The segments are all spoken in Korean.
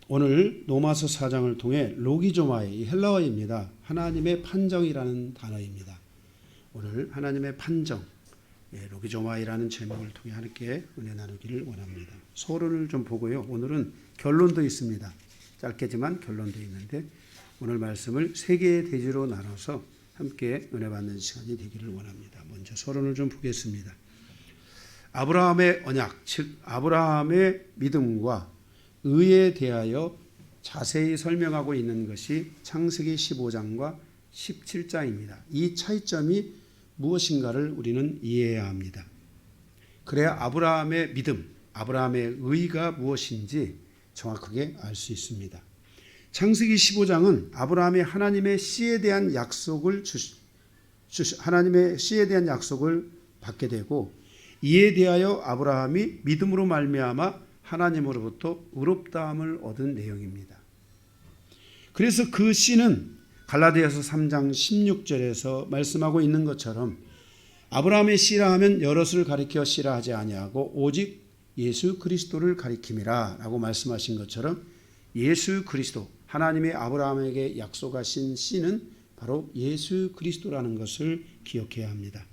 오늘 로마서 4장을 통해 로기조마의 헬라어입니다. 하나님의 판정이라는 단어입니다. 오늘 하나님의 판정, 로기조마이라는 제목을 통해 하나님께 은혜 나누기를 원합니다. 서론을 좀 보고요. 오늘은 결론도 있습니다. 짧게지만 결론도 있는데 오늘 말씀을 세 개의 대지로 나눠서 함께 은혜 받는 시간이 되기를 원합니다. 먼저 서론을 좀 보겠습니다. 아브라함의 언약, 즉 아브라함의 믿음과 의에 대하여 자세히 설명하고 있는 것이 창세기 15장과 17장입니다. 이 차이점이 무엇인가를 우리는 이해해야 합니다. 그래야 아브라함의 믿음, 아브라함의 의가 무엇인지 정확하게 알 수 있습니다. 창세기 15장은 아브라함이 하나님의 씨에 대한 약속을 받게 되고, 이에 대하여 아브라함이 믿음으로 말미암아 하나님으로부터 의롭다함을 얻은 내용입니다. 그래서 그 씨는 갈라디아서 3장 16절에서 말씀하고 있는 것처럼 아브라함의 씨라 하면 여럿을 가리켜 씨라 하지 아니하고 오직 예수 그리스도를 가리킴이라 라고 말씀하신 것처럼 예수 그리스도, 하나님의 아브라함에게 약속하신 씨는 바로 예수 그리스도라는 것을 기억해야 합니다.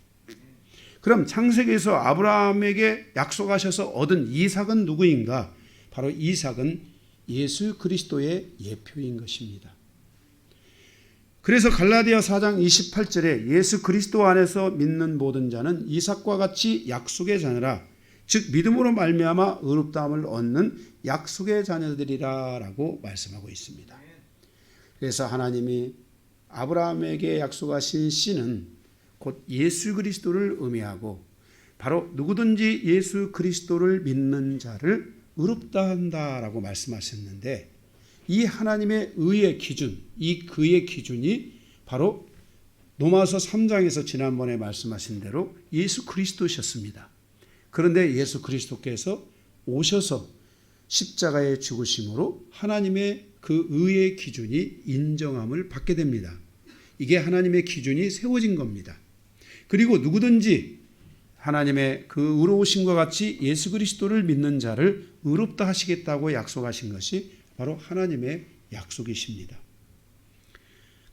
그럼 창세기에서 아브라함에게 약속하셔서 얻은 이삭은 누구인가? 바로 이삭은 예수 그리스도의 예표인 것입니다. 그래서 갈라디아 4장 28절에 예수 그리스도 안에서 믿는 모든 자는 이삭과 같이 약속의 자녀라, 즉 믿음으로 말미암아 의롭다함을 얻는 약속의 자녀들이라 라고 말씀하고 있습니다. 그래서 하나님이 아브라함에게 약속하신 씨는 곧 예수 그리스도를 의미하고 바로 누구든지 예수 그리스도를 믿는 자를 의롭다 한다라고 말씀하셨는데, 이 하나님의 의의 기준, 이 그의 기준이 바로 로마서 3장에서 지난번에 말씀하신 대로 예수 그리스도셨습니다. 그런데 예수 그리스도께서 오셔서 십자가의 죽으심으로 하나님의 그 의의 기준이 인정함을 받게 됩니다. 이게 하나님의 기준이 세워진 겁니다. 그리고 누구든지 하나님의 그 의로우심과 같이 예수 그리스도를 믿는 자를 의롭다 하시겠다고 약속하신 것이 바로 하나님의 약속이십니다.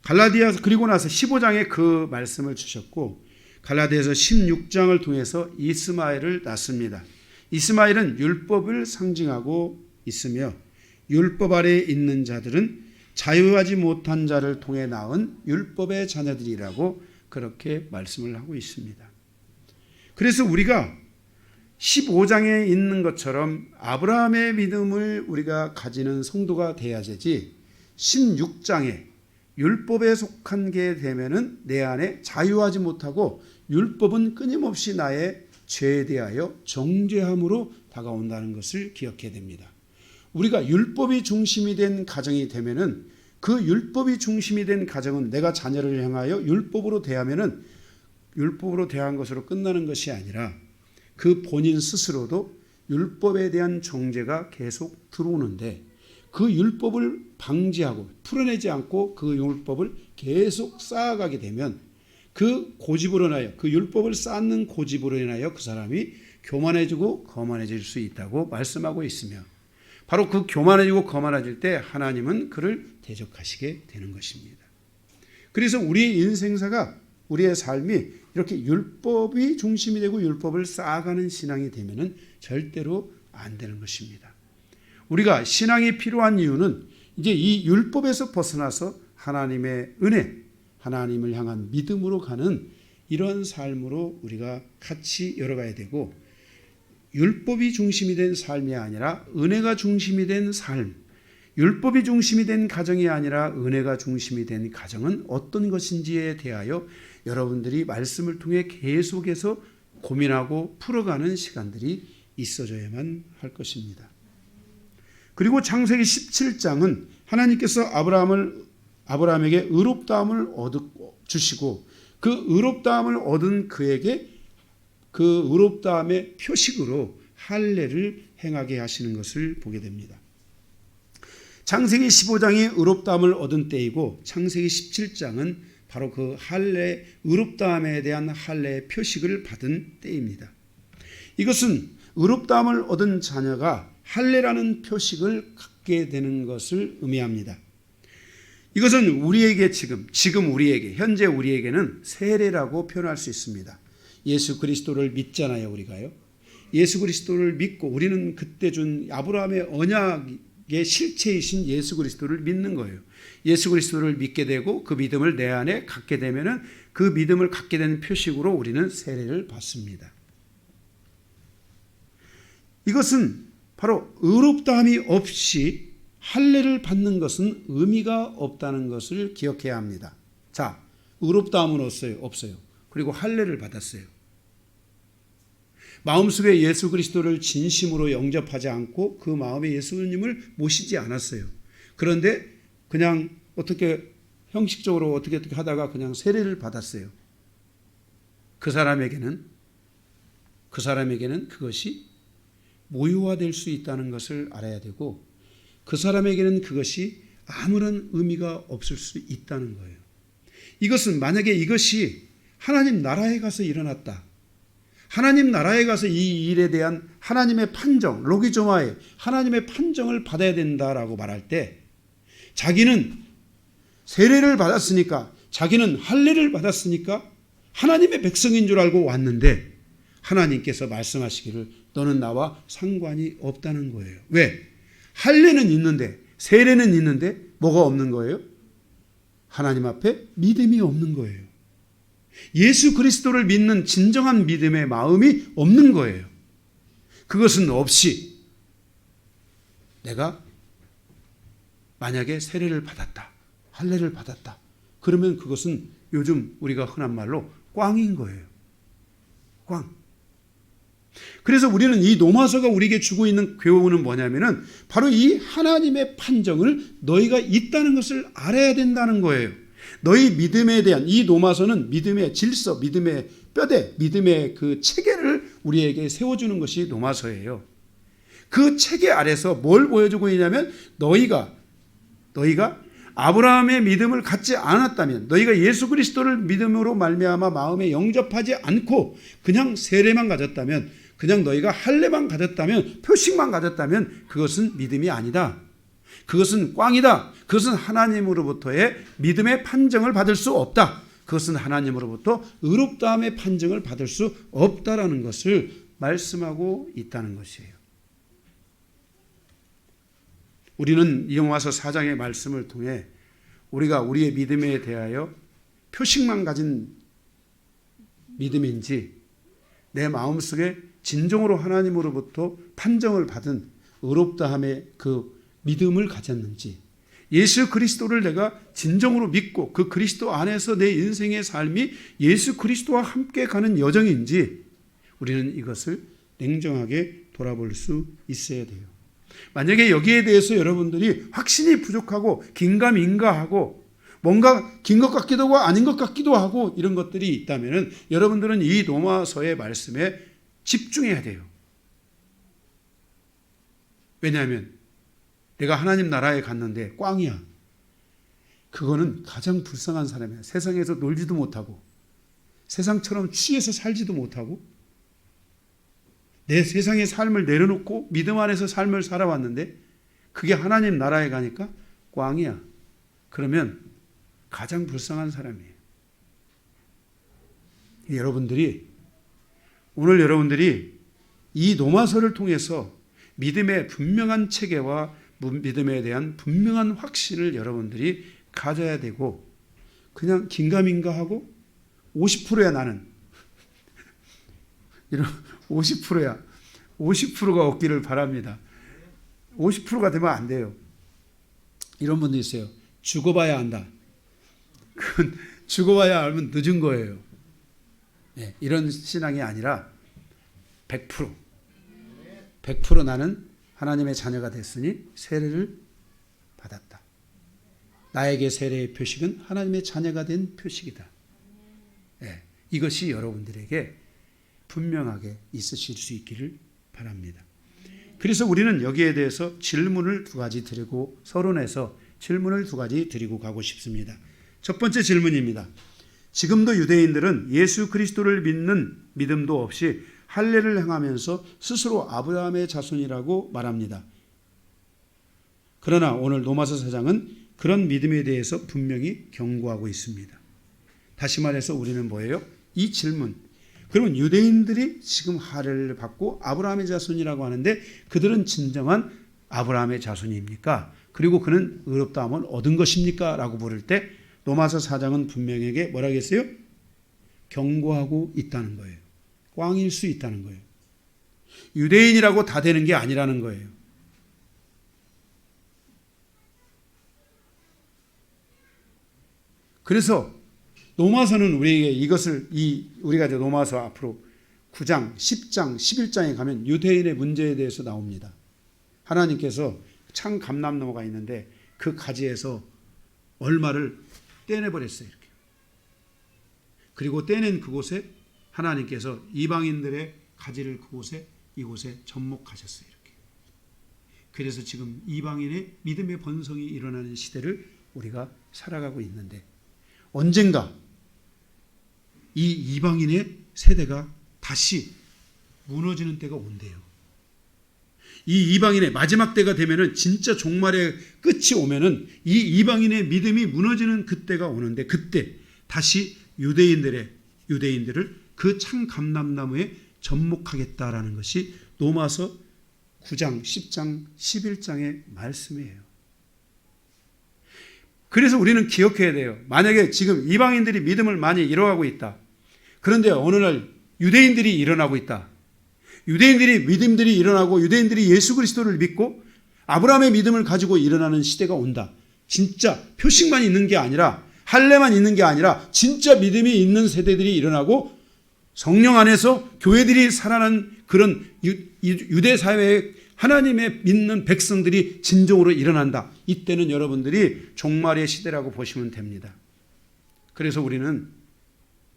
갈라디아서 그리고 나서 15장에 그 말씀을 주셨고, 갈라디아서 16장을 통해서 이스마엘을 낳습니다. 이스마엘은 율법을 상징하고 있으며 율법 아래에 있는 자들은 자유하지 못한 자를 통해 낳은 율법의 자녀들이라고 그렇게 말씀을 하고 있습니다. 그래서 우리가 15장에 있는 것처럼 아브라함의 믿음을 우리가 가지는 성도가 돼야 되지, 16장에 율법에 속한 게 되면은 내 안에 자유하지 못하고 율법은 끊임없이 나의 죄에 대하여 정죄함으로 다가온다는 것을 기억해야 됩니다. 우리가 율법이 중심이 된 가정이 되면은 그 율법이 중심이 된 가정은 내가 자녀를 향하여 율법으로 대하면은 율법으로 대한 것으로 끝나는 것이 아니라 그 본인 스스로도 율법에 대한 정죄가 계속 들어오는데, 그 율법을 방지하고 풀어내지 않고 그 율법을 계속 쌓아가게 되면 그 고집으로 인하여, 그 율법을 쌓는 고집으로 인하여 그 사람이 교만해지고 거만해질 수 있다고 말씀하고 있으며, 바로 그 교만해지고 거만해질 때 하나님은 그를 대적하시게 되는 것입니다. 그래서 우리의 인생사가, 우리의 삶이 이렇게 율법이 중심이 되고 율법을 쌓아가는 신앙이 되면은 절대로 안 되는 것입니다. 우리가 신앙이 필요한 이유는 이제 이 율법에서 벗어나서 하나님의 은혜, 하나님을 향한 믿음으로 가는 이런 삶으로 우리가 같이 열어가야 되고, 율법이 중심이 된 삶이 아니라 은혜가 중심이 된 삶, 율법이 중심이 된 가정이 아니라 은혜가 중심이 된 가정은 어떤 것인지에 대하여 여러분들이 말씀을 통해 계속해서 고민하고 풀어가는 시간들이 있어져야만 할 것입니다. 그리고 창세기 17장은 하나님께서 아브라함에게 의롭다함을 주시고, 그 의롭다함을 얻은 그에게 그 의롭다함의 표식으로 할례를 행하게 하시는 것을 보게 됩니다. 창세기 15장이 의롭다함을 얻은 때이고, 창세기 17장은 바로 그 할례, 의롭다함에 대한 할례의 표식을 받은 때입니다. 이것은 의롭다함을 얻은 자녀가 할례라는 표식을 갖게 되는 것을 의미합니다. 이것은 우리에게 지금 우리에게, 현재 우리에게는 세례라고 표현할 수 있습니다. 예수 그리스도를 믿잖아요, 우리가요. 예수 그리스도를 믿고 우리는 그때 준 아브라함의 언약의 실체이신 예수 그리스도를 믿는 거예요. 예수 그리스도를 믿게 되고 그 믿음을 내 안에 갖게 되면은 그 믿음을 갖게 되는 표식으로 우리는 세례를 받습니다. 이것은 바로 의롭다함이 없이 할례를 받는 것은 의미가 없다는 것을 기억해야 합니다. 자, 의롭다함은 없어요. 그리고 할례를 받았어요. 마음속에 예수 그리스도를 진심으로 영접하지 않고 그 마음에 예수님을 모시지 않았어요. 그런데 그냥 어떻게 형식적으로 어떻게 하다가 그냥 세례를 받았어요. 그 사람에게는 그것이 모유화될 수 있다는 것을 알아야 되고 그 사람에게는 그것이 아무런 의미가 없을 수 있다는 거예요. 이것은 만약에 이것이 하나님 나라에 가서 일어났다. 하나님 나라에 가서 이 일에 대한 하나님의 판정, 로기조마에 하나님의 판정을 받아야 된다라고 말할 때 자기는 세례를 받았으니까 자기는 할례를 받았으니까 하나님의 백성인 줄 알고 왔는데 하나님께서 말씀하시기를 너는 나와 상관이 없다는 거예요. 왜? 할례는 있는데 세례는 있는데 뭐가 없는 거예요? 하나님 앞에 믿음이 없는 거예요. 예수 그리스도를 믿는 진정한 믿음의 마음이 없는 거예요. 그것은 없이 내가 만약에 세례를 받았다, 할례를 받았다. 그러면 그것은 요즘 우리가 흔한 말로 꽝인 거예요. 꽝. 그래서 우리는 이 로마서가 우리에게 주고 있는 교훈은 뭐냐면은 바로 이 하나님의 판정을 너희가 있다는 것을 알아야 된다는 거예요. 너희 믿음에 대한 이 로마서는 믿음의 질서, 믿음의 뼈대, 믿음의 그 체계를 우리에게 세워주는 것이 로마서예요. 그 체계 아래서 뭘 보여주고 있냐면 너희가 아브라함의 믿음을 갖지 않았다면, 너희가 예수 그리스도를 믿음으로 말미암아 마음에 영접하지 않고 그냥 세례만 가졌다면, 그냥 너희가 할례만 가졌다면, 표식만 가졌다면 그것은 믿음이 아니다. 그것은 꽝이다. 그것은 하나님으로부터의 믿음의 판정을 받을 수 없다. 그것은 하나님으로부터 의롭다함의 판정을 받을 수 없다라는 것을 말씀하고 있다는 것이에요. 우리는 이 로마서 4장의 말씀을 통해 우리가 우리의 믿음에 대하여 표식만 가진 믿음인지 내 마음속에 진정으로 하나님으로부터 판정을 받은 의롭다함의 그 믿음을 가졌는지, 예수 그리스도를 내가 진정으로 믿고 그 그리스도 안에서 내 인생의 삶이 예수 그리스도와 함께 가는 여정인지 우리는 이것을 냉정하게 돌아볼 수 있어야 돼요. 만약에 여기에 대해서 여러분들이 확신이 부족하고 긴가민가하고 뭔가 긴 것 같기도 하고 아닌 것 같기도 하고 이런 것들이 있다면 여러분들은 이 로마서의 말씀에 집중해야 돼요. 왜냐하면 내가 하나님 나라에 갔는데 꽝이야. 그거는 가장 불쌍한 사람이야. 세상에서 놀지도 못하고 세상처럼 취해서 살지도 못하고 내 세상의 삶을 내려놓고 믿음 안에서 삶을 살아왔는데 그게 하나님 나라에 가니까 꽝이야. 그러면 가장 불쌍한 사람이에요. 오늘 여러분들이 이 로마서를 통해서 믿음의 분명한 체계와 믿음에 대한 분명한 확신을 여러분들이 가져야 되고 그냥 긴가민가하고 50%야 나는 이런 50%야 50%가 없기를 바랍니다. 50%가 되면 안 돼요. 이런 분도 있어요. 죽어봐야 안다. 그건 죽어봐야 알면 늦은 거예요. 네, 이런 신앙이 아니라 100% 나는 하나님의 자녀가 됐으니 세례를 받았다. 나에게 세례의 표식은 하나님의 자녀가 된 표식이다. 네, 이것이 여러분들에게 분명하게 있으실 수 있기를 바랍니다. 그래서 우리는 여기에 대해서 질문을 두 가지 드리고 서론에서 질문을 두 가지 드리고 가고 싶습니다. 첫 번째 질문입니다. 지금도 유대인들은 예수 그리스도를 믿는 믿음도 없이 할례를 행하면서 스스로 아브라함의 자손이라고 말합니다. 그러나 오늘 로마서 4장은 그런 믿음에 대해서 분명히 경고하고 있습니다. 다시 말해서 우리는 뭐예요? 이 질문. 그러면 유대인들이 지금 할례를 받고 아브라함의 자손이라고 하는데 그들은 진정한 아브라함의 자손입니까? 그리고 그는 의롭다함을 얻은 것입니까? 라고 물을 때 로마서 4장은 분명하게 뭐라고 했어요? 경고하고 있다는 거예요. 꽝일 수 있다는 거예요. 유대인이라고 다 되는 게 아니라는 거예요. 그래서 로마서는 우리에게 이것을 우리가 이제 로마서 앞으로 9장, 10장, 11장에 가면 유대인의 문제에 대해서 나옵니다. 하나님께서 창 감람나무가 있는데 그 가지에서 얼마를 떼내버렸어요. 이렇게. 그리고 떼낸 그곳에 하나님께서 이방인들의 가지를 이곳에 접목하셨어요. 이렇게. 그래서 지금 이방인의 믿음의 번성이 일어나는 시대를 우리가 살아가고 있는데 언젠가 이 이방인의 세대가 다시 무너지는 때가 온대요. 이 이방인의 마지막 때가 되면은 진짜 종말의 끝이 오면은 이 이방인의 믿음이 무너지는 그때가 오는데 그때 다시 유대인들을 그 창 감람나무에 접목하겠다라는 것이 로마서 9장, 10장, 11장의 말씀이에요. 그래서 우리는 기억해야 돼요. 만약에 지금 이방인들이 믿음을 많이 잃어가고 있다. 그런데 어느 날 유대인들이 일어나고 있다. 유대인들이 믿음들이 일어나고 유대인들이 예수 그리스도를 믿고 아브라함의 믿음을 가지고 일어나는 시대가 온다. 진짜 표식만 있는 게 아니라 할례만 있는 게 아니라 진짜 믿음이 있는 세대들이 일어나고 성령 안에서 교회들이 살아난 그런 유대 사회에 하나님의 믿는 백성들이 진정으로 일어난다. 이때는 여러분들이 종말의 시대라고 보시면 됩니다. 그래서 우리는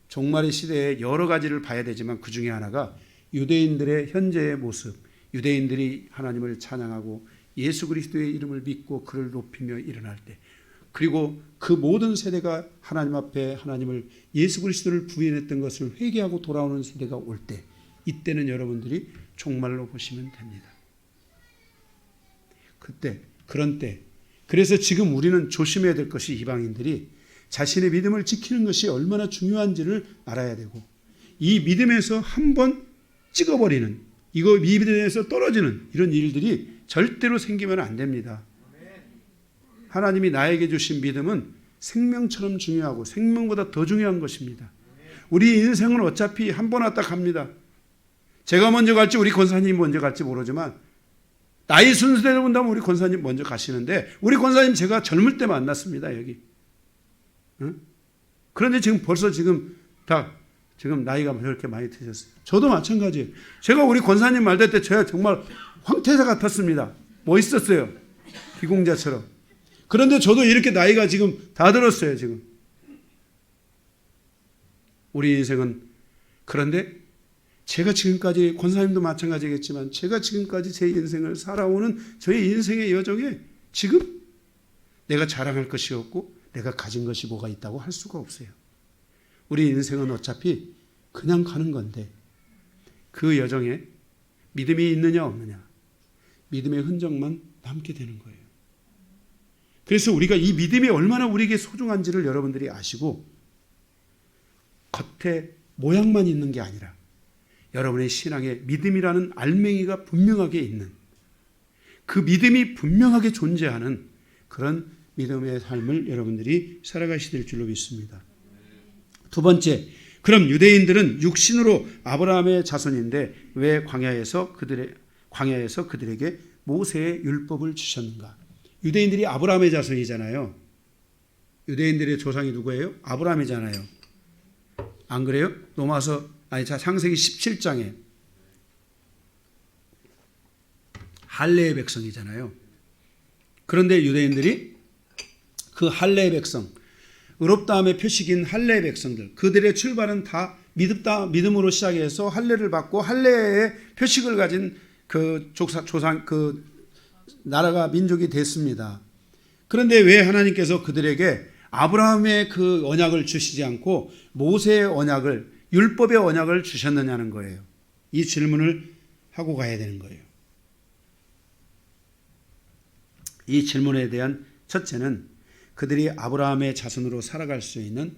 종말의 시대에 여러 가지를 봐야 되지만 그 중에 하나가 유대인들의 현재의 모습, 유대인들이 하나님을 찬양하고 예수 그리스도의 이름을 믿고 그를 높이며 일어날 때, 그리고 그 모든 세대가 하나님 앞에 하나님을 예수 그리스도를 부인했던 것을 회개하고 돌아오는 세대가 올 때, 이때는 여러분들이 종말로 보시면 됩니다. 그때, 그런 때, 그래서 지금 우리는 조심해야 될 것이 이방인들이 자신의 믿음을 지키는 것이 얼마나 중요한지를 알아야 되고, 이 믿음에서 한번 찍어버리는, 이 믿음에서 떨어지는 이런 일들이 절대로 생기면 안 됩니다. 하나님이 나에게 주신 믿음은 생명처럼 중요하고 생명보다 더 중요한 것입니다. 우리 인생은 어차피 한 번 왔다 갑니다. 제가 먼저 갈지 우리 권사님 먼저 갈지 모르지만 나이 순서대로 본다면 우리 권사님 먼저 가시는데 우리 권사님 제가 젊을 때 만났습니다. 여기. 응? 그런데 지금 벌써 지금 나이가 그렇게 많이 드셨어요. 저도 마찬가지예요. 제가 우리 권사님 말될 때 제가 정말 황태자 같았습니다. 멋있었어요. 기공자처럼. 그런데 저도 이렇게 나이가 지금 다 들었어요. 지금. 우리 인생은 그런데 제가 지금까지 권사님도 마찬가지겠지만 제가 지금까지 제 인생을 살아오는 저의 인생의 여정에 지금 내가 자랑할 것이 없고 내가 가진 것이 뭐가 있다고 할 수가 없어요. 우리 인생은 어차피 그냥 가는 건데 그 여정에 믿음이 있느냐 없느냐 믿음의 흔적만 남게 되는 거예요. 그래서 우리가 이 믿음이 얼마나 우리에게 소중한지를 여러분들이 아시고 겉에 모양만 있는 게 아니라 여러분의 신앙에 믿음이라는 알맹이가 분명하게 있는 그 믿음이 분명하게 존재하는 그런 믿음의 삶을 여러분들이 살아가시게 될 줄로 믿습니다. 두 번째, 그럼 유대인들은 육신으로 아브라함의 자손인데 왜 광야에서 그들에게 모세의 율법을 주셨는가? 유대인들이 아브라함의 자손이잖아요. 유대인들의 조상이 누구예요? 아브라함이잖아요. 안 그래요? 창세기 17장에 할례의 백성이잖아요. 그런데 유대인들이 그 할례의 백성, 의롭다함의 표식인 할례의 백성들, 그들의 출발은 다 믿음으로 시작해서 할례를 받고 할례의 표식을 가진 그 조상 나라가 민족이 됐습니다. 그런데 왜 하나님께서 그들에게 아브라함의 그 언약을 주시지 않고 모세의 언약을 율법의 언약을 주셨느냐는 거예요. 이 질문을 하고 가야 되는 거예요. 이 질문에 대한 첫째는 그들이 아브라함의 자손으로 살아갈 수 있는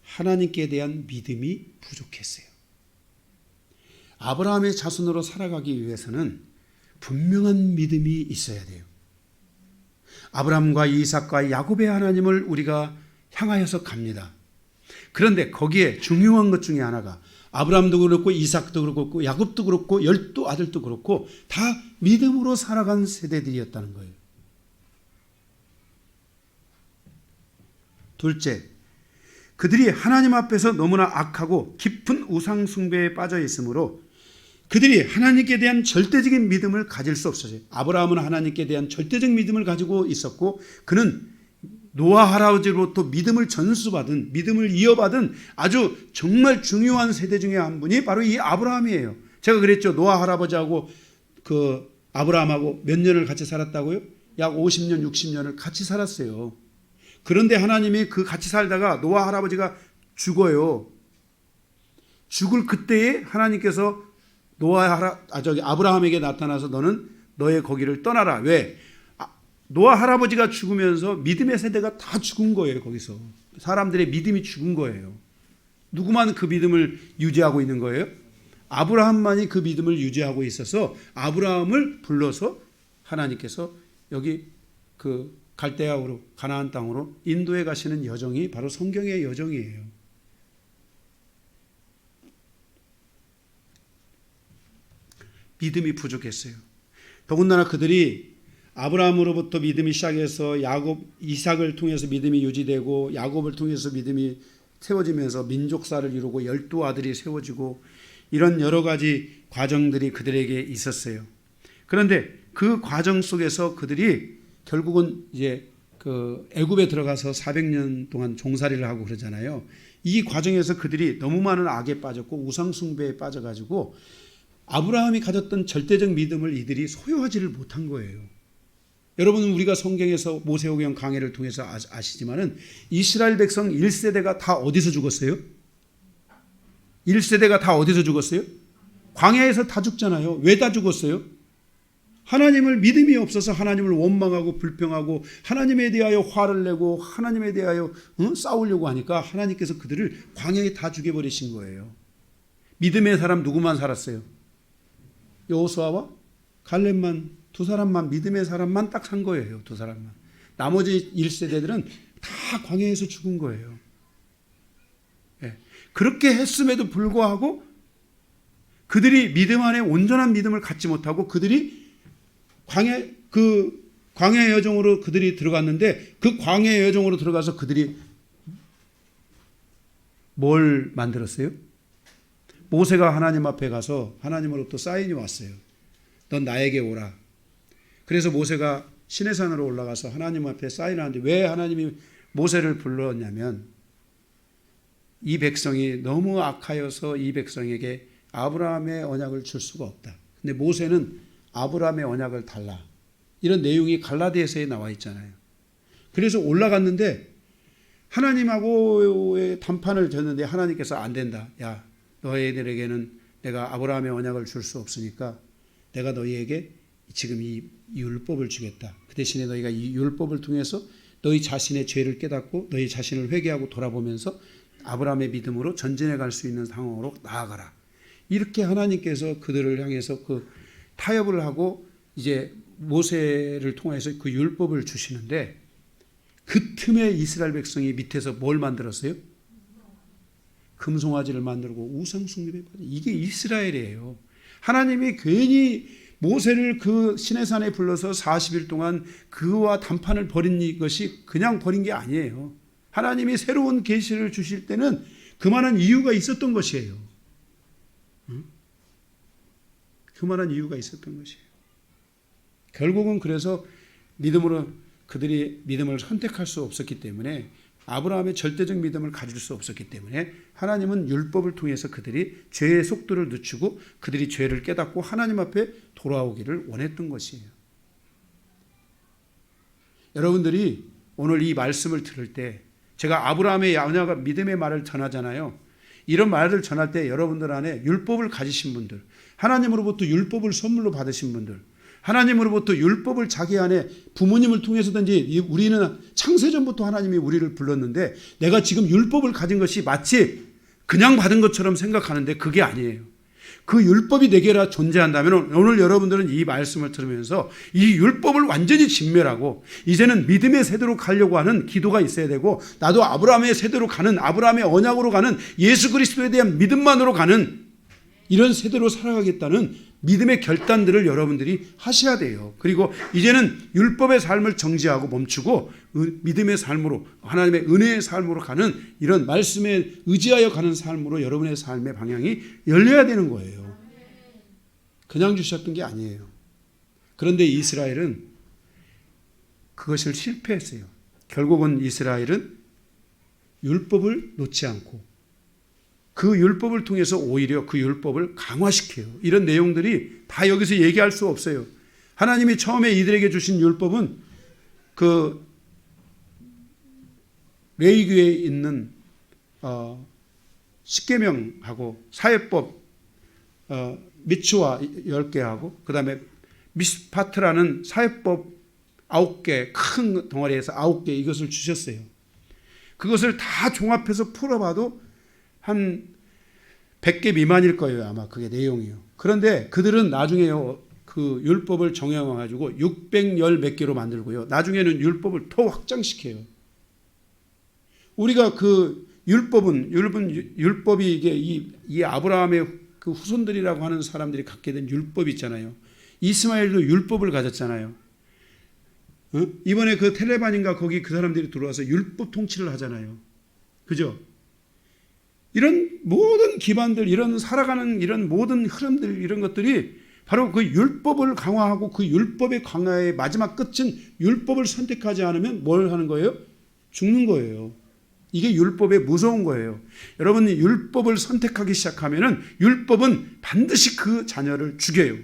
하나님께 대한 믿음이 부족했어요. 아브라함의 자손으로 살아가기 위해서는 분명한 믿음이 있어야 돼요. 아브라함과 이삭과 야곱의 하나님을 우리가 향하여서 갑니다. 그런데 거기에 중요한 것 중에 하나가 아브라함도 그렇고 이삭도 그렇고 야곱도 그렇고 12 아들도 그렇고 다 믿음으로 살아간 세대들이었다는 거예요. 둘째, 그들이 하나님 앞에서 너무나 악하고 깊은 우상 숭배에 빠져 있으므로 그들이 하나님께 대한 절대적인 믿음을 가질 수 없었어요. 아브라함은 하나님께 대한 절대적 믿음을 가지고 있었고 그는 노아 할아버지로부터 믿음을 전수받은, 믿음을 이어받은 아주 정말 중요한 세대 중에 한 분이 바로 이 아브라함이에요. 제가 그랬죠. 노아 할아버지하고 그 아브라함하고 몇 년을 같이 살았다고요? 약 50년, 60년을 같이 살았어요. 그런데 하나님이 그 같이 살다가 노아 할아버지가 죽어요. 죽을 그때에 하나님께서 아브라함에게 나타나서 너는 너의 거기를 떠나라. 왜? 노아 할아버지가 죽으면서 믿음의 세대가 다 죽은 거예요. 거기서 사람들의 믿음이 죽은 거예요. 누구만 그 믿음을 유지하고 있는 거예요? 아브라함만이 그 믿음을 유지하고 있어서 아브라함을 불러서 하나님께서 여기 그 갈대아우로 가나안 땅으로 인도에 가시는 여정이 바로 성경의 여정이에요. 믿음이 부족했어요. 더군다나 그들이 아브라함으로부터 믿음이 시작해서 이삭을 통해서 믿음이 유지되고 야곱을 통해서 믿음이 세워지면서 민족사를 이루고 12 아들이 세워지고 이런 여러 가지 과정들이 그들에게 있었어요. 그런데 그 과정 속에서 그들이 결국은 이제 그 애굽에 들어가서 400년 동안 종살이를 하고 그러잖아요. 이 과정에서 그들이 너무 많은 악에 빠졌고 우상 숭배에 빠져가지고 아브라함이 가졌던 절대적 믿음을 이들이 소유하지를 못한 거예요. 여러분은 우리가 성경에서 모세오경 강해를 통해서 아시지만은 이스라엘 백성 1세대가 다 어디서 죽었어요? 1세대가 다 어디서 죽었어요? 광야에서 다 죽잖아요. 왜 다 죽었어요? 하나님을 믿음이 없어서 하나님을 원망하고 불평하고 하나님에 대하여 화를 내고 하나님에 대하여 싸우려고 하니까 하나님께서 그들을 광야에 다 죽여버리신 거예요. 믿음의 사람 누구만 살았어요? 여호수아와 갈렙만 두 사람만 믿음의 사람만 딱 산 거예요. 두 사람만. 나머지 1세대들은 다 광야에서 죽은 거예요. 예. 그렇게 했음에도 불구하고 그들이 믿음 안에 온전한 믿음을 갖지 못하고 그들이 광야의 여정으로 그들이 들어갔는데 그 광야의 여정으로 들어가서 그들이 뭘 만들었어요? 모세가 하나님 앞에 가서 하나님으로부터 사인이 왔어요. 넌 나에게 오라. 그래서 모세가 시내산으로 올라가서 하나님 앞에 사인하는데 왜 하나님이 모세를 불렀냐면 이 백성이 너무 악하여서 이 백성에게 아브라함의 언약을 줄 수가 없다. 근데 모세는 아브라함의 언약을 달라. 이런 내용이 갈라디아서에 나와 있잖아요. 그래서 올라갔는데 하나님하고의 담판을 졌는데 하나님께서 안 된다. 야, 너희들에게는 내가 아브라함의 언약을 줄 수 없으니까 내가 너희에게 지금 이 율법을 주겠다. 그 대신에 너희가 이 율법을 통해서 너희 자신의 죄를 깨닫고 너희 자신을 회개하고 돌아보면서 아브라함의 믿음으로 전진해 갈 수 있는 상황으로 나아가라. 이렇게 하나님께서 그들을 향해서 그 타협을 하고 이제 모세를 통해서 그 율법을 주시는데 그 틈에 이스라엘 백성이 밑에서 뭘 만들었어요? 금송아지를 만들고 우상 숭배에 빠져. 이게 이스라엘이에요. 하나님이 괜히 모세를 그 시내산에 불러서 40일 동안 그와 담판을 벌인 것이 그냥 벌인 게 아니에요. 하나님이 새로운 계시를 주실 때는 그만한 이유가 있었던 것이에요. 그만한 이유가 있었던 것이에요. 결국은 그래서 믿음으로 그들이 믿음을 선택할 수 없었기 때문에 아브라함의 절대적 믿음을 가질 수 없었기 때문에 하나님은 율법을 통해서 그들이 죄의 속도를 늦추고 그들이 죄를 깨닫고 하나님 앞에 돌아오기를 원했던 것이에요. 여러분들이 오늘 이 말씀을 들을 때 제가 아브라함의 언약과 믿음의 말을 전하잖아요. 이런 말을 전할 때 여러분들 안에 율법을 가지신 분들, 하나님으로부터 율법을 선물로 받으신 분들, 하나님으로부터 율법을 자기 안에 부모님을 통해서든지 우리는 창세전부터 하나님이 우리를 불렀는데 내가 지금 율법을 가진 것이 마치 그냥 받은 것처럼 생각하는데 그게 아니에요. 그 율법이 내게라 존재한다면 오늘 여러분들은 이 말씀을 들으면서 이 율법을 완전히 진멸하고 이제는 믿음의 세대로 가려고 하는 기도가 있어야 되고, 나도 아브라함의 세대로 가는, 아브라함의 언약으로 가는, 예수 그리스도에 대한 믿음만으로 가는 이런 세대로 살아가겠다는 믿음의 결단들을 여러분들이 하셔야 돼요. 그리고 이제는 율법의 삶을 정지하고 멈추고 믿음의 삶으로, 하나님의 은혜의 삶으로 가는, 이런 말씀에 의지하여 가는 삶으로 여러분의 삶의 방향이 열려야 되는 거예요. 그냥 주셨던 게 아니에요. 그런데 이스라엘은 그것을 실패했어요. 결국은 이스라엘은 율법을 놓지 않고 그 율법을 통해서 오히려 그 율법을 강화시켜요. 이런 내용들이 다 여기서 얘기할 수 없어요. 하나님이 처음에 이들에게 주신 율법은 그 레위기에 있는 십계명하고 사회법 미츠와 10개하고 그 다음에 미스파트라는 사회법 9개, 큰 덩어리에서 9개 이것을 주셨어요. 그것을 다 종합해서 풀어봐도 한 100개 미만일 거예요. 아마 그게 내용이요. 그런데 그들은 나중에요, 그 율법을 정해가지고 610 몇 개로 만들고요. 나중에는 율법을 더 확장시켜요. 우리가 그 율법이 이게 이 아브라함의 그 후손들이라고 하는 사람들이 갖게 된 율법이 있잖아요. 이스마엘도 율법을 가졌잖아요. 이번에 그 텔레반인가 거기 그 사람들이 들어와서 율법 통치를 하잖아요. 그죠? 이런 모든 기반들, 이런 살아가는 이런 모든 흐름들, 이런 것들이 바로 그 율법을 강화하고 그 율법의 강화의 마지막 끝은 율법을 선택하지 않으면 뭘 하는 거예요? 죽는 거예요. 이게 율법의 무서운 거예요. 여러분이 율법을 선택하기 시작하면은 율법은 반드시 그 자녀를 죽여요.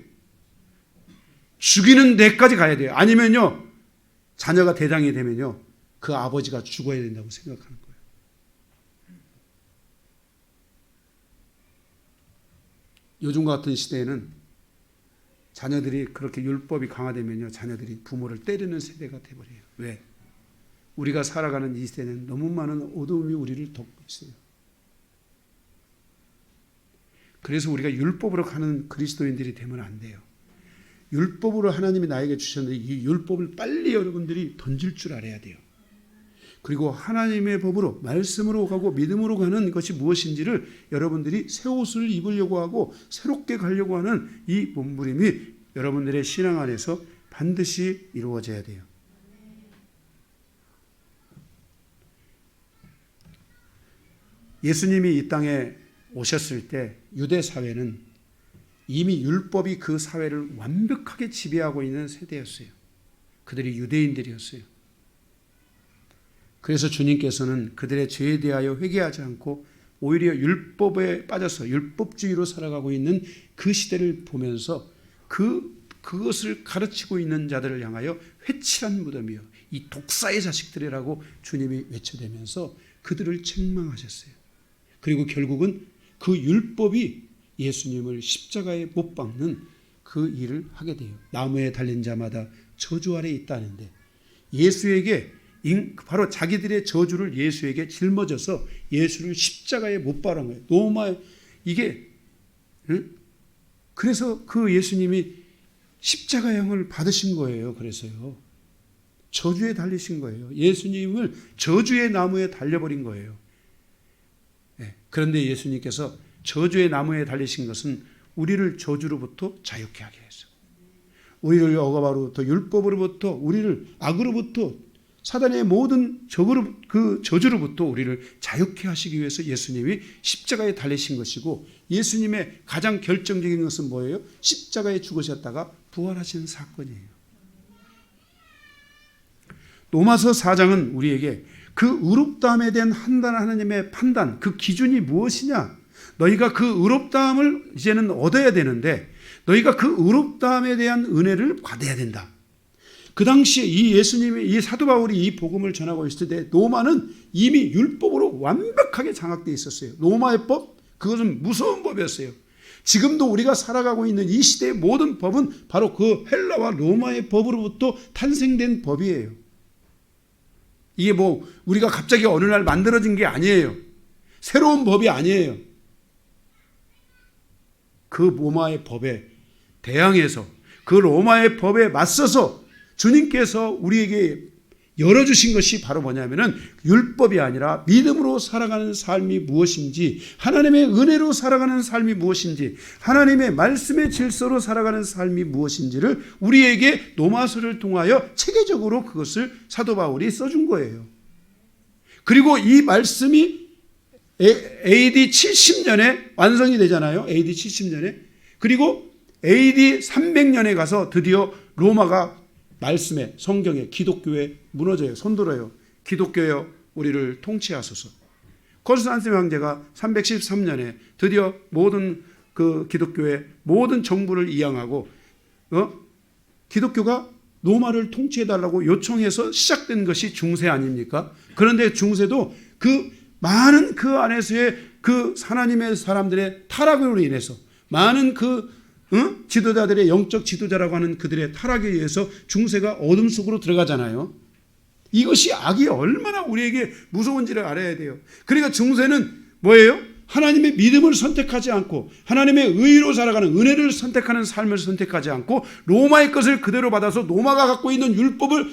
죽이는 데까지 가야 돼요. 아니면요, 자녀가 대장이 되면요, 그 아버지가 죽어야 된다고 생각하는 거예요. 요즘 같은 시대에는 자녀들이 그렇게 율법이 강화되면요, 자녀들이 부모를 때리는 세대가 돼버려요. 왜? 우리가 살아가는 이 시대는 너무 많은 어두움이 우리를 덮고 있어요. 그래서 우리가 율법으로 가는 그리스도인들이 되면 안 돼요. 율법으로 하나님이 나에게 주셨는데 이 율법을 빨리 여러분들이 던질 줄 알아야 돼요. 그리고 하나님의 법으로, 말씀으로 가고 믿음으로 가는 것이 무엇인지를 여러분들이 새 옷을 입으려고 하고 새롭게 가려고 하는 이 몸부림이 여러분들의 신앙 안에서 반드시 이루어져야 돼요. 예수님이 이 땅에 오셨을 때 유대 사회는 이미 율법이 그 사회를 완벽하게 지배하고 있는 세대였어요. 그들이 유대인들이었어요. 그래서 주님께서는 그들의 죄에 대하여 회개하지 않고 오히려 율법에 빠져서 율법주의로 살아가고 있는 그 시대를 보면서 그것을 가르치고 있는 자들을 향하여 회칠한 무덤이요, 이 독사의 자식들이라고 주님이 외쳐대면서 그들을 책망하셨어요. 그리고 결국은 그 율법이 예수님을 십자가에 못 박는 그 일을 하게 돼요. 나무에 달린 자마다 저주 아래 있다는데 예수에게 바로 자기들의 저주를 예수에게 짊어져서 예수를 십자가에 못 박은 거예요. 너무 이게 그래서 그 예수님이 십자가형을 받으신 거예요. 그래서요, 저주에 달리신 거예요. 예수님을 저주의 나무에 달려버린 거예요. 그런데 예수님께서 저주의 나무에 달리신 것은 우리를 저주로부터 자유케 하게 해서, 우리를 억압으로부터, 율법으로부터, 우리를 악으로부터, 사단의 모든 그 저주로부터 우리를 자유케 하시기 위해서 예수님이 십자가에 달리신 것이고, 예수님의 가장 결정적인 것은 뭐예요? 십자가에 죽으셨다가 부활하신 사건이에요. 로마서 4장은 우리에게 그 의롭다함에 대한 하나님의 판단, 그 기준이 무엇이냐? 너희가 그 의롭다함을 이제는 얻어야 되는데 너희가 그 의롭다함에 대한 은혜를 받아야 된다. 그 당시에 이 예수님이, 이 사도 바울이 이 복음을 전하고 있을 때 로마는 이미 율법으로 완벽하게 장악되어 있었어요. 로마의 법, 그것은 무서운 법이었어요. 지금도 우리가 살아가고 있는 이 시대의 모든 법은 바로 그 헬라와 로마의 법으로부터 탄생된 법이에요. 이게 뭐 우리가 갑자기 어느 날 만들어진 게 아니에요. 새로운 법이 아니에요. 그 로마의 법에 대항해서, 그 로마의 법에 맞서서 주님께서 우리에게 열어주신 것이 바로 뭐냐면은 율법이 아니라 믿음으로 살아가는 삶이 무엇인지, 하나님의 은혜로 살아가는 삶이 무엇인지, 하나님의 말씀의 질서로 살아가는 삶이 무엇인지를 우리에게 로마서를 통하여 체계적으로 그것을 사도 바울이 써준 거예요. 그리고 이 말씀이 AD 70년에 완성이 되잖아요. AD 70년에. 그리고 AD 300년에 가서 드디어 로마가 말씀에, 성경에, 기독교에 무너져요. 손들어요. 기독교여 우리를 통치하소서. 콘스탄스 황제가 313년에 드디어 모든 그 기독교의 모든 정부를 이양하고 기독교가 로마를 통치해달라고 요청해서 시작된 것이 중세 아닙니까? 그런데 중세도 그 많은 그 안에서의 그 하나님의 사람들의 타락으로 인해서 많은 지도자들의 영적 지도자라고 하는 그들의 타락에 의해서 중세가 어둠 속으로 들어가잖아요. 이것이 악이 얼마나 우리에게 무서운지를 알아야 돼요. 그러니까 중세는 뭐예요? 하나님의 믿음을 선택하지 않고 하나님의 의로 살아가는, 은혜를 선택하는 삶을 선택하지 않고 로마의 것을 그대로 받아서 로마가 갖고 있는 율법을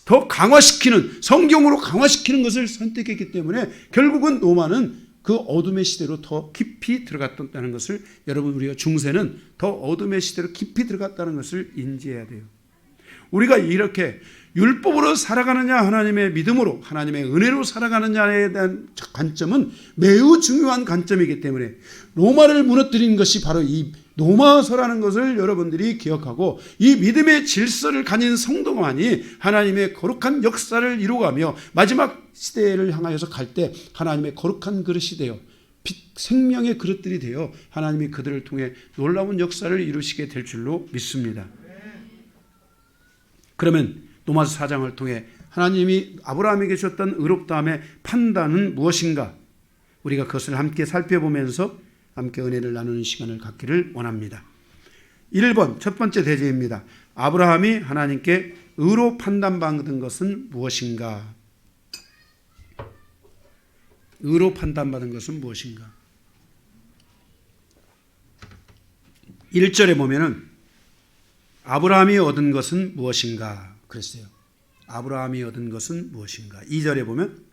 더 강화시키는, 성경으로 강화시키는 것을 선택했기 때문에 결국은 로마는 그 어둠의 시대로 더 깊이 들어갔다는 것을, 여러분, 우리가 중세는 더 어둠의 시대로 깊이 들어갔다는 것을 인지해야 돼요. 우리가 이렇게 율법으로 살아가느냐 하나님의 믿음으로, 하나님의 은혜로 살아가느냐에 대한 관점은 매우 중요한 관점이기 때문에 로마를 무너뜨린 것이 바로 이 로마서라는 것을 여러분들이 기억하고, 이 믿음의 질서를 가진 성도만이 하나님의 거룩한 역사를 이루어가며 마지막 시대를 향하여서 갈 때 하나님의 거룩한 그릇이 되어 생명의 그릇들이 되어 하나님이 그들을 통해 놀라운 역사를 이루시게 될 줄로 믿습니다. 그러면 로마서 4장을 통해 하나님이 아브라함에게 주셨던 의롭다함의 판단은 무엇인가? 우리가 그것을 함께 살펴보면서 함께 은혜를 나누는 시간을 갖기를 원합니다. 1번 첫 번째 대제입니다. 아브라함이 하나님께 의로 판단받은 것은 무엇인가? 의로 판단받은 것은 무엇인가? 1절에 보면은 아브라함이 얻은 것은 무엇인가? 그랬어요. 아브라함이 얻은 것은 무엇인가? 2절에 보면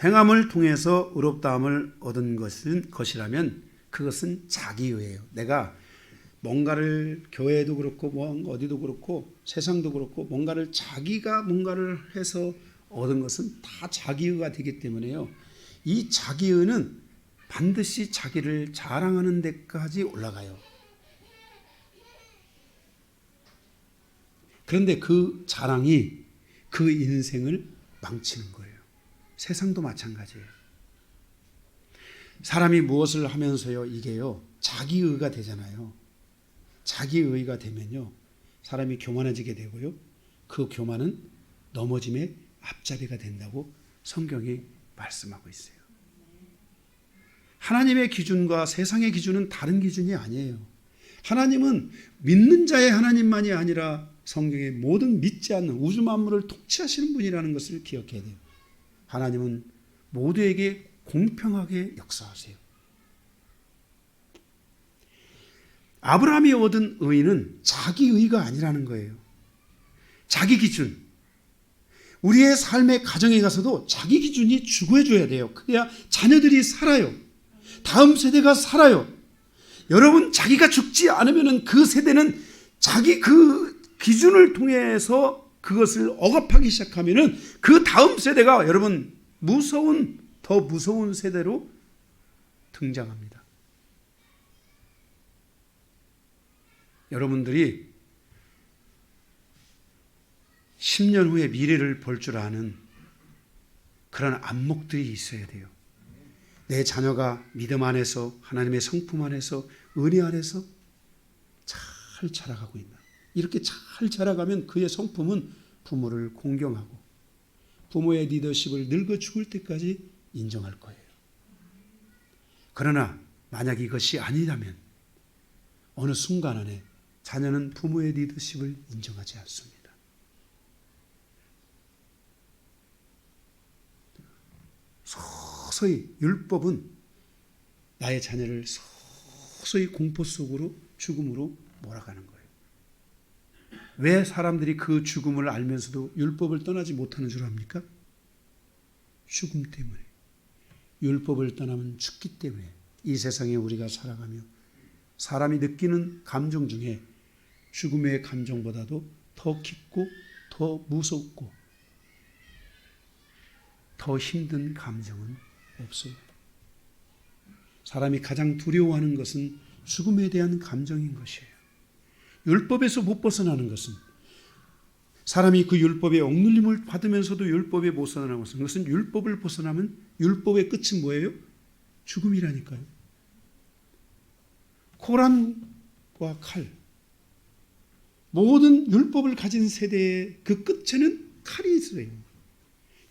행함을 통해서 의롭다함을 얻은 것이라면 그것은 자기의예요. 내가 뭔가를, 교회도 그렇고 어디도 그렇고 세상도 그렇고 자기가 뭔가를 해서 얻은 것은 다 자기의가 되기 때문에요. 이 자기의는 반드시 자기를 자랑하는 데까지 올라가요. 그런데 그 자랑이 그 인생을 망치는 거예요. 세상도 마찬가지예요. 사람이 무엇을 하면서요, 이게요, 자기의가 되잖아요. 자기의가 되면요, 사람이 교만해지게 되고요, 그 교만은 넘어짐의 앞자리가 된다고 성경이 말씀하고 있어요. 하나님의 기준과 세상의 기준은 다른 기준이 아니에요. 하나님은 믿는 자의 하나님만이 아니라 성경의 모든 믿지 않는 우주 만물을 통치하시는 분이라는 것을 기억해야 돼요. 하나님은 모두에게 공평하게 역사하세요. 아브라함이 얻은 의는 자기 의가 아니라는 거예요. 자기 기준. 우리의 삶의 가정에 가서도 자기 기준이 추구해줘야 돼요. 그래야 자녀들이 살아요. 다음 세대가 살아요. 여러분, 자기가 죽지 않으면 그 세대는 자기 그 기준을 통해서 그것을 억압하기 시작하면 그 다음 세대가, 여러분, 더 무서운 세대로 등장합니다. 여러분들이 10년 후에 미래를 볼 줄 아는 그런 안목들이 있어야 돼요. 내 자녀가 믿음 안에서, 하나님의 성품 안에서, 은혜 안에서 잘 자라가고 있나. 이렇게 잘 자라가면 그의 성품은 부모를 공경하고 부모의 리더십을 늙어 죽을 때까지 인정할 거예요. 그러나 만약 이것이 아니라면 어느 순간 안에 자녀는 부모의 리더십을 인정하지 않습니다. 서서히 율법은 나의 자녀를 서서히 공포 속으로 죽음으로 몰아가는 거예요. 왜 사람들이 그 죽음을 알면서도 율법을 떠나지 못하는 줄 압니까? 죽음 때문에. 율법을 떠나면 죽기 때문에. 이 세상에 우리가 살아가며 사람이 느끼는 감정 중에 죽음의 감정보다도 더 깊고 더 무섭고 더 힘든 감정은 없어요. 사람이 가장 두려워하는 것은 죽음에 대한 감정인 것이에요. 율법에서 못 벗어나는 것은 사람이 그 율법의 억눌림을 받으면서도 율법에 못 벗어나는 것은 그것은 율법을 벗어나면 율법의 끝은 뭐예요? 죽음이라니까요. 고란과 칼, 모든 율법을 가진 세대의 그 끝에는 칼이 있어요.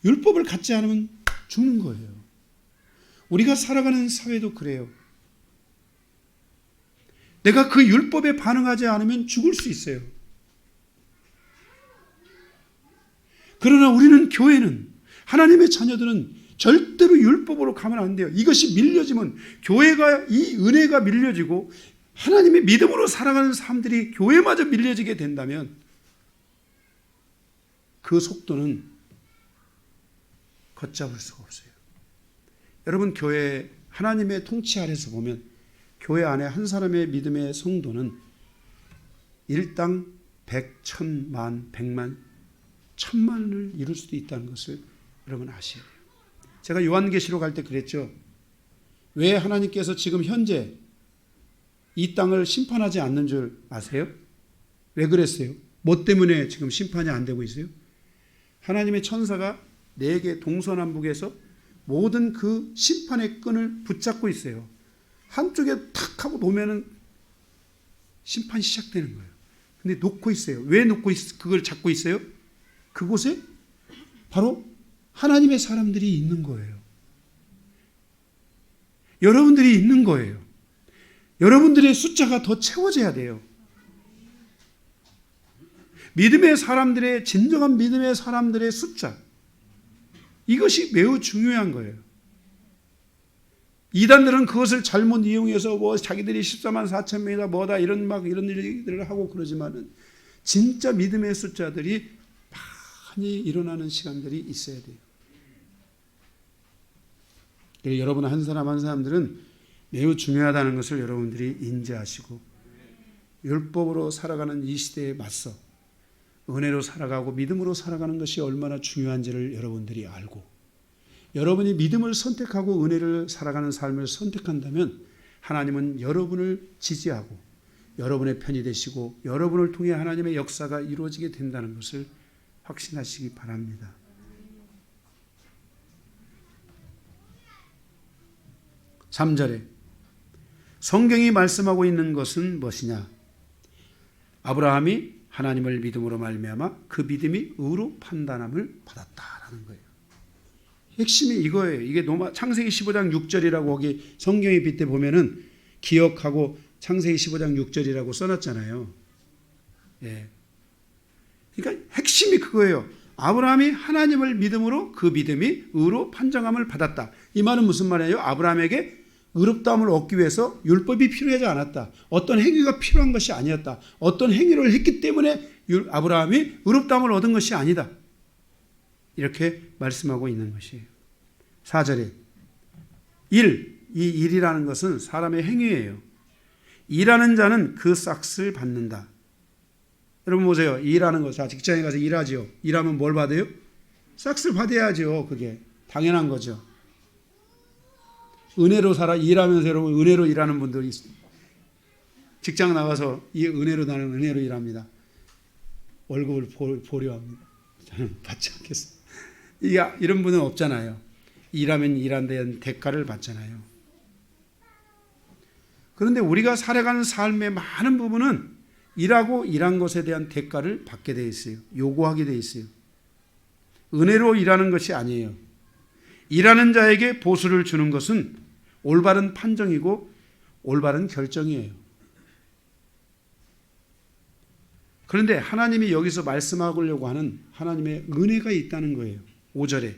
율법을 갖지 않으면 죽는 거예요. 우리가 살아가는 사회도 그래요. 내가 그 율법에 반응하지 않으면 죽을 수 있어요. 그러나 우리는 교회는 하나님의 자녀들은 절대로 율법으로 가면 안 돼요. 이것이 밀려지면 교회가 이 은혜가 밀려지고 하나님의 믿음으로 살아가는 사람들이 교회마저 밀려지게 된다면 그 속도는 걷잡을 수가 없어요. 여러분 교회 하나님의 통치 아래서 보면 교회 안에 한 사람의 믿음의 성도는 일당 100, 1000만, 100만, 1000만을 이룰 수도 있다는 것을 여러분 아셔야 돼요. 제가 요한계시록 할 때 그랬죠. 왜 하나님께서 지금 현재 이 땅을 심판하지 않는 줄 아세요? 왜 그랬어요? 뭐 때문에 지금 심판이 안 되고 있어요? 하나님의 천사가 4개 동서남북에서 모든 그 심판의 끈을 붙잡고 있어요. 한쪽에 탁 하고 놓으면은 심판이 시작되는 거예요. 근데 놓고 있어요. 왜 그걸 잡고 있어요? 그곳에 바로 하나님의 사람들이 있는 거예요. 여러분들이 있는 거예요. 여러분들의 숫자가 더 채워져야 돼요. 믿음의 사람들의, 진정한 믿음의 사람들의 숫자, 이것이 매우 중요한 거예요. 이단들은 그것을 잘못 이용해서 뭐 자기들이 14만 4천 명이다 뭐다 이런 일들을 하고 그러지만은 진짜 믿음의 숫자들이 많이 일어나는 시간들이 있어야 돼요. 여러분 한 사람 한 사람들은 매우 중요하다는 것을 여러분들이 인지하시고 율법으로 살아가는 이 시대에 맞서 은혜로 살아가고 믿음으로 살아가는 것이 얼마나 중요한지를 여러분들이 알고 여러분이 믿음을 선택하고 은혜를 살아가는 삶을 선택한다면 하나님은 여러분을 지지하고 여러분의 편이 되시고 여러분을 통해 하나님의 역사가 이루어지게 된다는 것을 확신하시기 바랍니다. 3절에 성경이 말씀하고 있는 것은 무엇이냐? 아브라함이 하나님을 믿음으로 말미암아 그 믿음이 의로 판단함을 받았다라는 거예요. 핵심이 이거예요. 이게 창세기 15장 6절이라고 거기 성경에 빗대 보면은 기억하고 창세기 15장 6절이라고 써놨잖아요. 예. 그러니까 핵심이 그거예요. 아브라함이 하나님을 믿음으로 그 믿음이 의로 판정함을 받았다. 이 말은 무슨 말이에요? 아브라함에게 의롭다함을 얻기 위해서 율법이 필요하지 않았다. 어떤 행위가 필요한 것이 아니었다. 어떤 행위를 했기 때문에 아브라함이 의롭다함을 얻은 것이 아니다. 이렇게 말씀하고 있는 것이에요. 4절에 이 일이라는 것은 사람의 행위예요. 일하는 자는 그 싹을 받는다. 여러분 보세요. 일하는 거. 자, 직장에 가서 일하죠. 일하면 뭘 받아요? 싹을 받아야죠. 그게 당연한 거죠. 은혜로 일하면서 여러분 은혜로 일하는 분들이 있습니다. 직장 나가서 이 은혜로 나는 은혜로 일합니다. 월급을 보려합니다. 저는 받지 않겠어요. 이런 분은 없잖아요. 일하면 일한 데 대가를 받잖아요. 그런데 우리가 살아가는 삶의 많은 부분은 일하고 일한 것에 대한 대가를 받게 되어 있어요. 요구하게 되어 있어요. 은혜로 일하는 것이 아니에요. 일하는 자에게 보수를 주는 것은 올바른 판정이고 올바른 결정이에요. 그런데 하나님이 여기서 말씀하려고 하는 하나님의 은혜가 있다는 거예요. 5절에.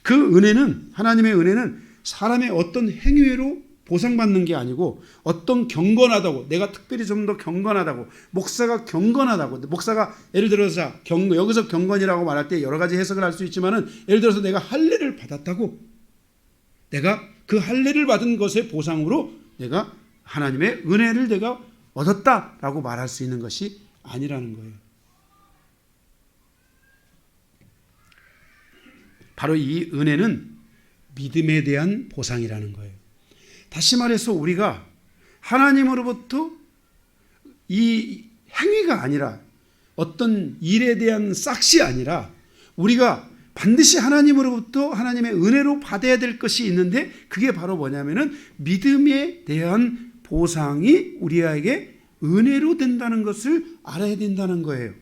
그 은혜는, 하나님의 은혜는 사람의 어떤 행위로 보상받는 게 아니고 어떤 경건하다고, 내가 특별히 좀 더 경건하다고, 목사가 경건하다고, 목사가 예를 들어서 여기서 경건이라고 말할 때 여러 가지 해석을 할 수 있지만은, 예를 들어서 내가 할례를 받았다고, 내가 그 할례를 받은 것의 보상으로 내가 하나님의 은혜를 내가 얻었다라고 말할 수 있는 것이 아니라는 거예요. 바로 이 은혜는 믿음에 대한 보상이라는 거예요. 다시 말해서 우리가 하나님으로부터 이 행위가 아니라 어떤 일에 대한 싹이 아니라 우리가 반드시 하나님으로부터 하나님의 은혜로 받아야 될 것이 있는데, 그게 바로 뭐냐면은 믿음에 대한 보상이 우리에게 은혜로 된다는 것을 알아야 된다는 거예요.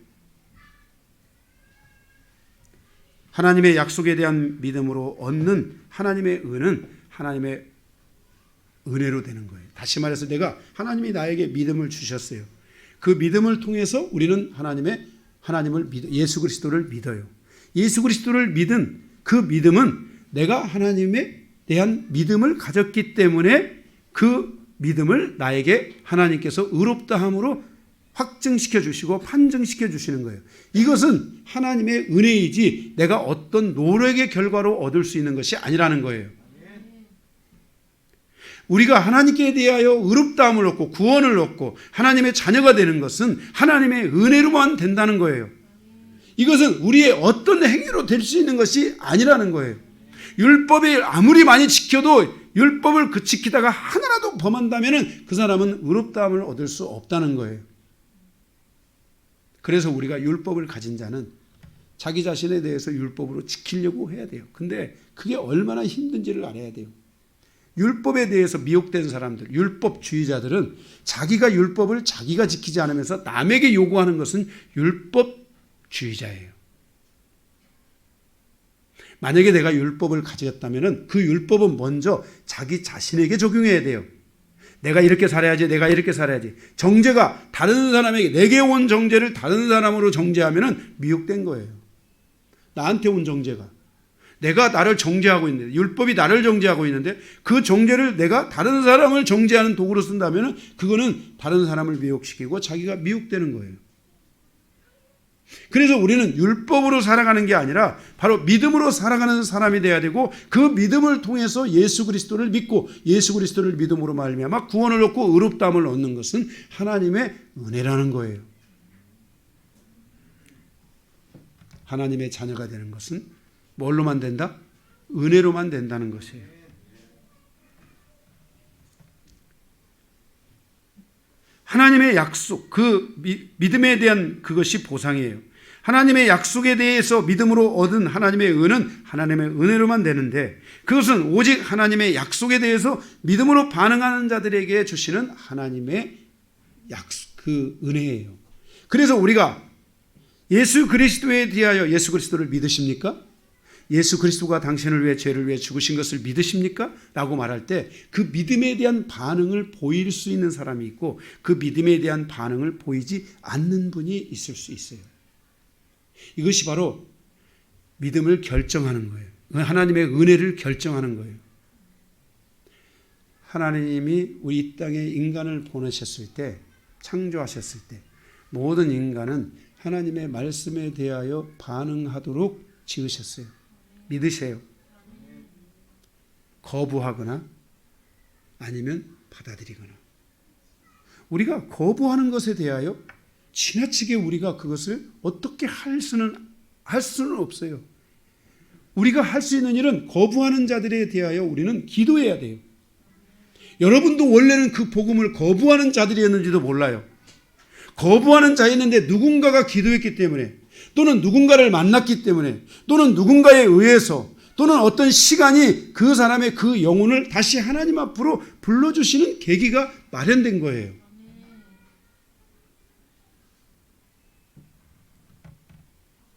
하나님의 약속에 대한 믿음으로 얻는 하나님의 은은 하나님의 은혜로 되는 거예요. 다시 말해서 내가, 하나님이 나에게 믿음을 주셨어요. 그 믿음을 통해서 우리는 하나님을 믿어, 예수 그리스도를 믿어요. 예수 그리스도를 믿은 그 믿음은 내가 하나님에 대한 믿음을 가졌기 때문에 그 믿음을 나에게 하나님께서 의롭다함으로 확증시켜 주시고 판정시켜 주시는 거예요. 이것은 하나님의 은혜이지 내가 어떤 노력의 결과로 얻을 수 있는 것이 아니라는 거예요. 우리가 하나님께 대하여 의롭다함을 얻고 구원을 얻고 하나님의 자녀가 되는 것은 하나님의 은혜로만 된다는 거예요. 이것은 우리의 어떤 행위로 될 수 있는 것이 아니라는 거예요. 율법이 아무리 많이 지켜도 율법을 지키다가 하나라도 범한다면 그 사람은 의롭다함을 얻을 수 없다는 거예요. 그래서 우리가 율법을 가진 자는 자기 자신에 대해서 율법으로 지키려고 해야 돼요. 근데 그게 얼마나 힘든지를 알아야 돼요. 율법에 대해서 미혹된 사람들, 율법주의자들은 자기가 율법을 자기가 지키지 않으면서 남에게 요구하는 것은 율법주의자예요. 만약에 내가 율법을 가졌다면 그 율법은 먼저 자기 자신에게 적용해야 돼요. 내가 이렇게 살아야지, 내가 이렇게 살아야지. 정죄가 다른 사람에게, 내게 온 정죄를 다른 사람으로 정죄하면 미혹된 거예요. 나한테 온 정죄가. 내가 나를 정죄하고 있는데, 율법이 나를 정죄하고 있는데 그 정죄를 내가 다른 사람을 정죄하는 도구로 쓴다면 그거는 다른 사람을 미혹시키고 자기가 미혹되는 거예요. 그래서 우리는 율법으로 살아가는 게 아니라 바로 믿음으로 살아가는 사람이 돼야 되고, 그 믿음을 통해서 예수 그리스도를 믿고 예수 그리스도를 믿음으로 말미암아 구원을 얻고 의롭다함을 얻는 것은 하나님의 은혜라는 거예요. 하나님의 자녀가 되는 것은 뭘로만 된다? 은혜로만 된다는 것이에요. 하나님의 약속, 그 믿음에 대한 그것이 보상이에요. 하나님의 약속에 대해서 믿음으로 얻은 하나님의 은은 하나님의 은혜로만 되는데, 그것은 오직 하나님의 약속에 대해서 믿음으로 반응하는 자들에게 주시는 하나님의 약속, 그 은혜예요. 그래서 우리가 예수 그리스도에 대하여, 예수 그리스도를 믿으십니까? 예수 그리스도가 당신을 위해, 죄를 위해 죽으신 것을 믿으십니까? 라고 말할 때 그 믿음에 대한 반응을 보일 수 있는 사람이 있고, 그 믿음에 대한 반응을 보이지 않는 분이 있을 수 있어요. 이것이 바로 믿음을 결정하는 거예요. 하나님의 은혜를 결정하는 거예요. 하나님이 우리 이 땅에 인간을 보내셨을 때, 창조하셨을 때 모든 인간은 하나님의 말씀에 대하여 반응하도록 지으셨어요. 믿으세요. 거부하거나 아니면 받아들이거나. 우리가 거부하는 것에 대하여 지나치게 우리가 그것을 어떻게 할 수는 없어요. 우리가 할 수 있는 일은 거부하는 자들에 대하여 우리는 기도해야 돼요. 여러분도 원래는 그 복음을 거부하는 자들이었는지도 몰라요. 거부하는 자였는데 누군가가 기도했기 때문에, 또는 누군가를 만났기 때문에, 또는 누군가에 의해서, 또는 어떤 시간이 그 사람의 그 영혼을 다시 하나님 앞으로 불러주시는 계기가 마련된 거예요.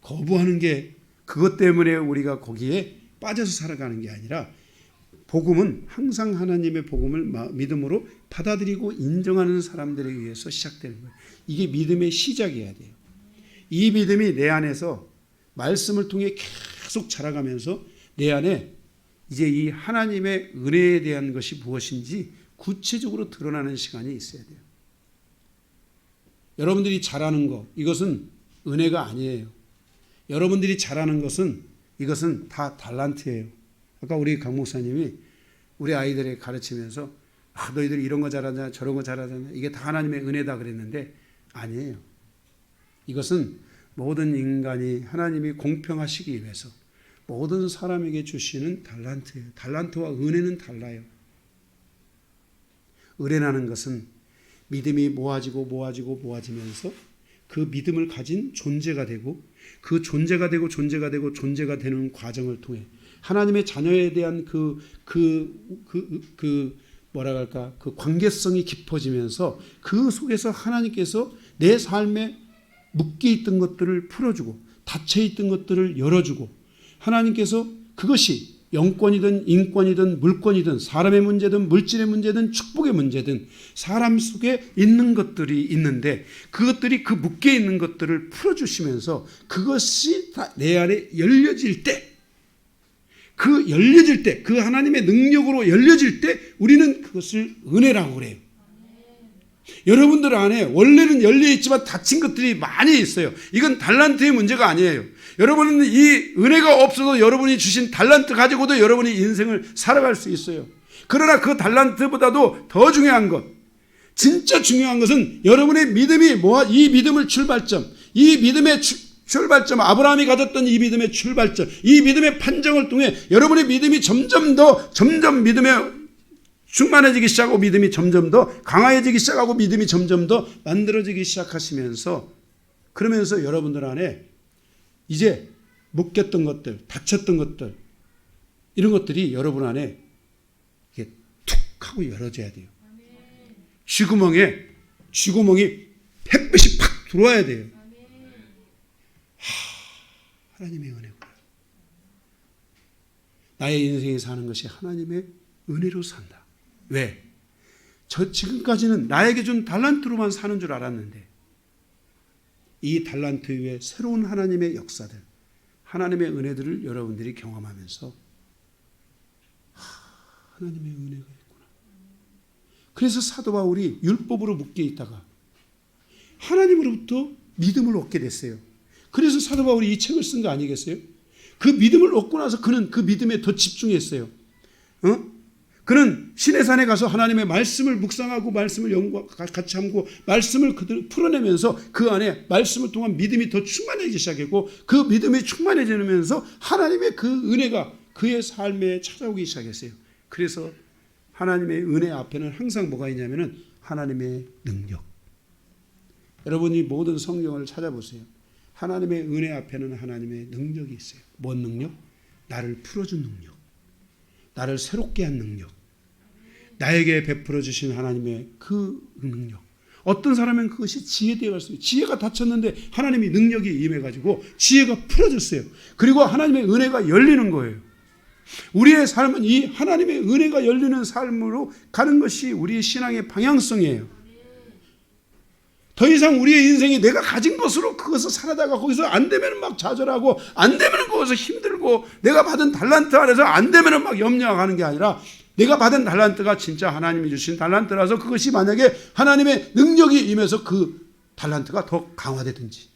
거부하는 게 그것 때문에 우리가 거기에 빠져서 살아가는 게 아니라 복음은 항상 하나님의 복음을 믿음으로 받아들이고 인정하는 사람들에 의해서 시작되는 거예요. 이게 믿음의 시작이어야 돼요. 이 믿음이 내 안에서 말씀을 통해 계속 자라가면서 내 안에 이제 이 하나님의 은혜에 대한 것이 무엇인지 구체적으로 드러나는 시간이 있어야 돼요. 여러분들이 잘하는 것, 이것은 은혜가 아니에요. 여러분들이 잘하는 것은 이것은 다 달란트예요. 아까 우리 강 목사님이 우리 아이들에게 가르치면서 너희들이 이런 거 잘하잖아, 저런 거 잘하잖아, 이게 다 하나님의 은혜다 그랬는데 아니에요. 이것은 모든 인간이 하나님이 공평하시기 위해서 모든 사람에게 주시는 달란트예요. 달란트와 은혜는 달라요. 은혜라는 것은 믿음이 모아지면서 그 믿음을 가진 존재가 되고 그 존재가 되고 존재가 되는 과정을 통해 하나님의 자녀에 대한 그 관계성이 깊어지면서 그 속에서 하나님께서 내 삶에 묶여 있던 것들을 풀어주고 닫혀 있던 것들을 열어주고 하나님께서 그것이 영권이든 인권이든 물권이든 사람의 문제든 물질의 문제든 축복의 문제든 사람 속에 있는 것들이 있는데 그것들이 그 묶여 있는 것들을 풀어주시면서 그것이 다 내 안에 열려질 때 그 하나님의 능력으로 열려질 때 우리는 그것을 은혜라고 그래요. 여러분들 안에 원래는 열려있지만 닫힌 것들이 많이 있어요. 이건 달란트의 문제가 아니에요. 여러분은 이 은혜가 없어도 여러분이 주신 달란트 가지고도 여러분이 인생을 살아갈 수 있어요. 그러나 그 달란트보다도 더 중요한 것, 진짜 중요한 것은 여러분의 믿음이 이 믿음을 이 믿음의 출발점, 아브라함이 가졌던 이 믿음의 출발점, 이 믿음의 판정을 통해 여러분의 믿음이 점점 믿음에 충만해지기 시작하고 믿음이 점점 더 강해지기 시작하고 믿음이 점점 더 만들어지기 시작하시면서 그러면서 여러분들 안에 이제 묶였던 것들, 닫혔던 것들 이런 것들이 여러분 안에 이게 툭 하고 열어져야 돼요. 쥐구멍이 100배씩 팍 들어와야 돼요. 하나님의 은혜구나. 나의 인생에 사는 것이 하나님의 은혜로 산다. 왜? 지금까지는 나에게 준 달란트로만 사는 줄 알았는데 이 달란트 위에 새로운 하나님의 역사들, 하나님의 은혜들을 여러분들이 경험하면서 하나님의 은혜가 있구나. 그래서 사도 바울이 율법으로 묶여 있다가 하나님으로부터 믿음을 얻게 됐어요. 그래서 사도 바울이 이 책을 쓴 거 아니겠어요? 그 믿음을 얻고 나서 그는 그 믿음에 더 집중했어요. 그는 시내산에 가서 하나님의 말씀을 묵상하고 말씀을 같이 함고 말씀을 그대로 풀어내면서 그 안에 말씀을 통한 믿음이 더 충만해지기 시작했고 그 믿음이 충만해지면서 하나님의 그 은혜가 그의 삶에 찾아오기 시작했어요. 그래서 하나님의 은혜 앞에는 항상 뭐가 있냐면은 하나님의 능력. 여러분이 모든 성경을 찾아보세요. 하나님의 은혜 앞에는 하나님의 능력이 있어요. 뭔 능력? 나를 풀어준 능력. 나를 새롭게 한 능력, 나에게 베풀어 주신 하나님의 그 능력. 어떤 사람은 그것이 지혜되어 갈 수 있어요. 지혜가 닫혔는데 하나님이 능력이 임해가지고 지혜가 풀어졌어요. 그리고 하나님의 은혜가 열리는 거예요. 우리의 삶은 이 하나님의 은혜가 열리는 삶으로 가는 것이 우리의 신앙의 방향성이에요. 더 이상 우리의 인생이 내가 가진 것으로 그것을 살아다가 거기서 안 되면 막 좌절하고 안 되면 거기서 힘들고 내가 받은 달란트 안에서 안 되면 막 염려하는 게 아니라 내가 받은 달란트가 진짜 하나님이 주신 달란트라서 그것이 만약에 하나님의 능력이 임해서 그 달란트가 더 강화되든지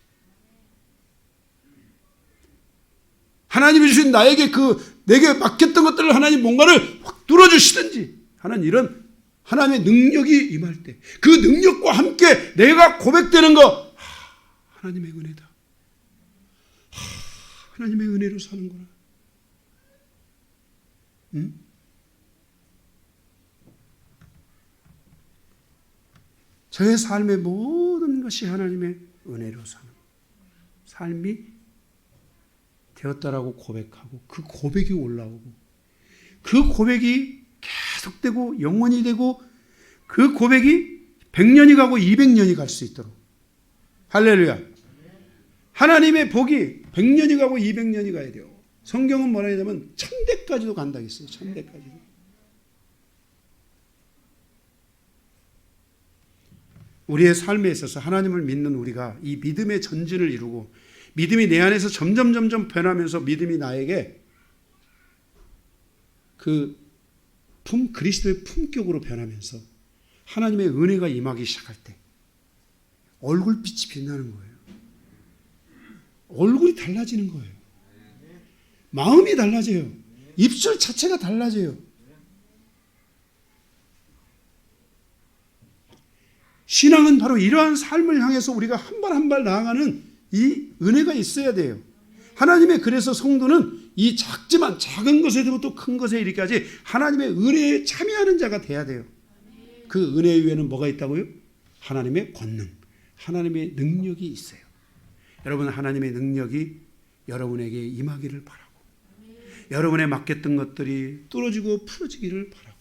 하나님이 주신 내게 맡겼던 것들을 하나님 뭔가를 확 뚫어주시든지 하는 이런 하나님의 능력이 임할 때 그 능력과 함께 내가 고백되는 거 하나님의 은혜다. 하나님의 은혜로 사는구나. 응? 저의 삶의 모든 것이 하나님의 은혜로 사는 삶이 되었다라고 고백하고 그 고백이 올라오고 그 고백이 계속되고 영원히 되고 그 고백이 100년이 가고 200년이 갈 수 있도록 할렐루야. 하나님의 복이 100년이 가고 200년이 가야 돼요. 성경은 뭐라 하냐면 1000대까지도 간다고 했어요. 1000대까지도. 우리의 삶에 있어서 하나님을 믿는 우리가 이 믿음의 전진을 이루고 믿음이 내 안에서 점점 변하면서 믿음이 나에게 그리스도의 품격으로 변하면서 하나님의 은혜가 임하기 시작할 때 얼굴빛이 빛나는 거예요. 얼굴이 달라지는 거예요. 마음이 달라져요. 입술 자체가 달라져요. 신앙은 바로 이러한 삶을 향해서 우리가 한 발 한 발 나아가는 이 은혜가 있어야 돼요. 하나님의 그래서 성도는 이 작은 것에서부터 큰 것에 이르기까지 하나님의 은혜에 참여하는 자가 돼야 돼요. 그 은혜 위에는 뭐가 있다고요? 하나님의 권능, 하나님의 능력이 있어요. 여러분, 하나님의 능력이 여러분에게 임하기를 바라고 여러분의 맡겼던 것들이 뚫어지고 풀어지기를 바라고.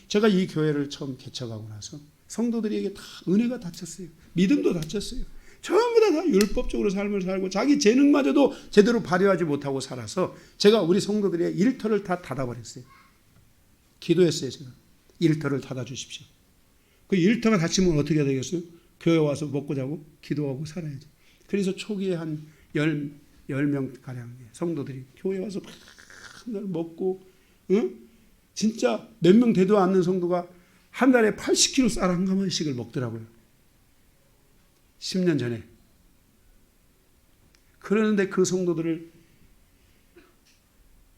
제가 이 교회를 처음 개척하고 나서 성도들에게 다 은혜가 닫혔어요. 믿음도 닫혔어요. 전부 다 율법적으로 삶을 살고 자기 재능마저도 제대로 발휘하지 못하고 살아서 제가 우리 성도들의 일터를 다 닫아버렸어요. 기도했어요. 제가 일터를 닫아주십시오. 그 일터가 닫히면 어떻게 되겠어요? 교회 와서 먹고 자고 기도하고 살아야지. 그래서 초기에 한 10명가량 성도들이 교회 와서 맨날 먹고, 진짜 몇 명 되도 않는 성도가 한 달에 80kg 쌀 한 가마씩을 먹더라고요. 10년 전에. 그러는데 그 성도들의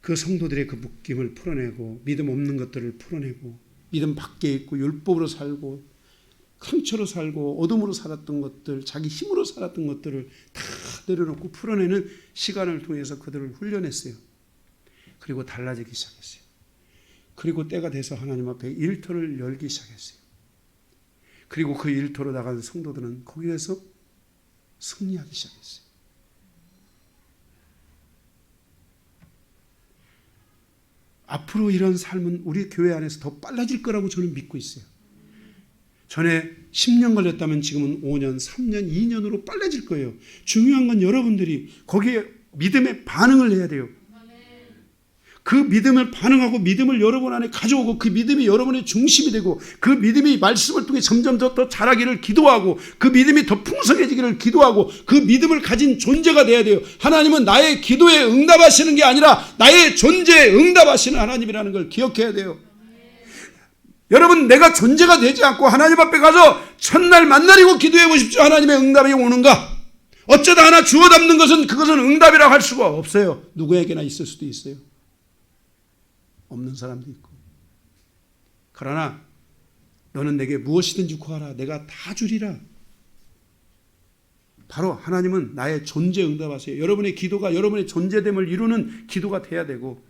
그 묶임을 풀어내고 믿음 없는 것들을 풀어내고 믿음 밖에 있고 율법으로 살고 상처로 살고 어둠으로 살았던 것들, 자기 힘으로 살았던 것들을 다 내려놓고 풀어내는 시간을 통해서 그들을 훈련했어요. 그리고 달라지기 시작했어요. 그리고 때가 돼서 하나님 앞에 일터를 열기 시작했어요. 그리고 그 일터로 나간 성도들은 거기에서 승리하기 시작했어요. 앞으로 이런 삶은 우리 교회 안에서 더 빨라질 거라고 저는 믿고 있어요. 전에 10년 걸렸다면 지금은 5년, 3년, 2년으로 빨라질 거예요. 중요한 건 여러분들이 거기에 믿음의 반응을 해야 돼요. 그 믿음을 반응하고 믿음을 여러분 안에 가져오고 그 믿음이 여러분의 중심이 되고 그 믿음이 말씀을 통해 점점 더 자라기를 기도하고 그 믿음이 더 풍성해지기를 기도하고 그 믿음을 가진 존재가 돼야 돼요. 하나님은 나의 기도에 응답하시는 게 아니라 나의 존재에 응답하시는 하나님이라는 걸 기억해야 돼요. 여러분, 내가 존재가 되지 않고 하나님 앞에 가서 첫날 만날이고 기도해 보십시오. 하나님의 응답이 오는가? 어쩌다 하나 주워 담는 것은 그것은 응답이라고 할 수가 없어요. 누구에게나 있을 수도 있어요. 없는 사람도 있고. 그러나 너는 내게 무엇이든지 구하라. 내가 다 주리라. 바로 하나님은 나의 존재 응답하세요. 여러분의 기도가 여러분의 존재됨을 이루는 기도가 돼야 되고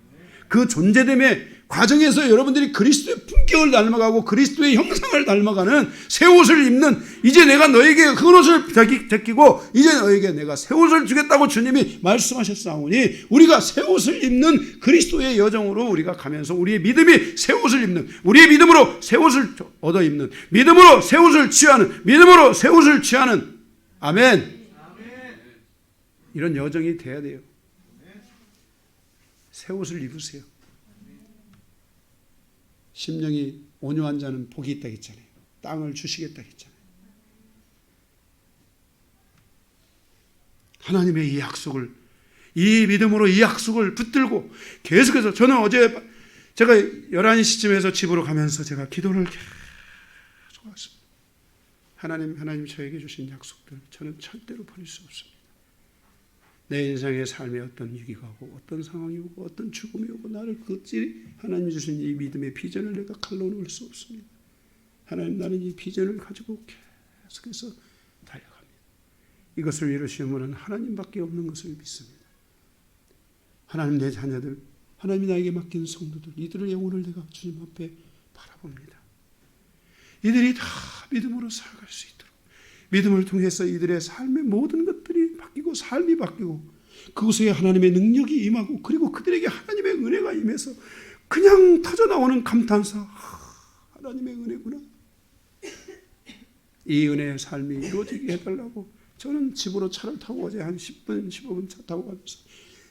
그 존재됨의 과정에서 여러분들이 그리스도의 품격을 닮아가고 그리스도의 형상을 닮아가는 새 옷을 입는, 이제 내가 너에게 그 옷을 벗기고 이제 너에게 내가 새 옷을 주겠다고 주님이 말씀하셨사오니 우리가 새 옷을 입는 그리스도의 여정으로 우리가 가면서 우리의 믿음이 새 옷을 입는, 우리의 믿음으로 새 옷을 얻어 입는, 믿음으로 새 옷을 취하는, 믿음으로 새 옷을 취하는, 아멘. 이런 여정이 돼야 돼요. 새 옷을 입으세요. 심령이 온유한 자는 복이 있다 했잖아요. 땅을 주시겠다 했잖아요. 하나님의 이 약속을, 이 믿음으로 이 약속을 붙들고 계속해서, 저는 어제 제가 11시쯤에서 집으로 가면서 제가 기도를 계속 했습니다. 하나님 저에게 주신 약속들 저는 절대로 버릴 수 없습니다. 내 인생의 삶에 어떤 위기가 오고 어떤 상황이 오고 어떤 죽음이 오고 나를 그것이 하나님 주신 이 믿음의 비전을 내가 칼로 놓을 수 없습니다. 하나님, 나는 이 비전을 가지고 계속해서 달려갑니다. 이것을 이루시는 분은 하나님밖에 없는 것을 믿습니다. 하나님, 내 자녀들, 하나님이 나에게 맡긴 성도들, 이들의 영혼을 내가 주님 앞에 바라봅니다. 이들이 다 믿음으로 살아갈 수 있도록, 믿음을 통해서 이들의 삶의 모든 것들이 바뀌고 삶이 바뀌고 그곳에 하나님의 능력이 임하고 그리고 그들에게 하나님의 은혜가 임해서 그냥 터져나오는 감탄사, 하나님의 은혜구나. 이 은혜의 삶이 이루어지게 해달라고 저는 집으로 차를 타고 어제 한 10분, 15분 차 타고 가면서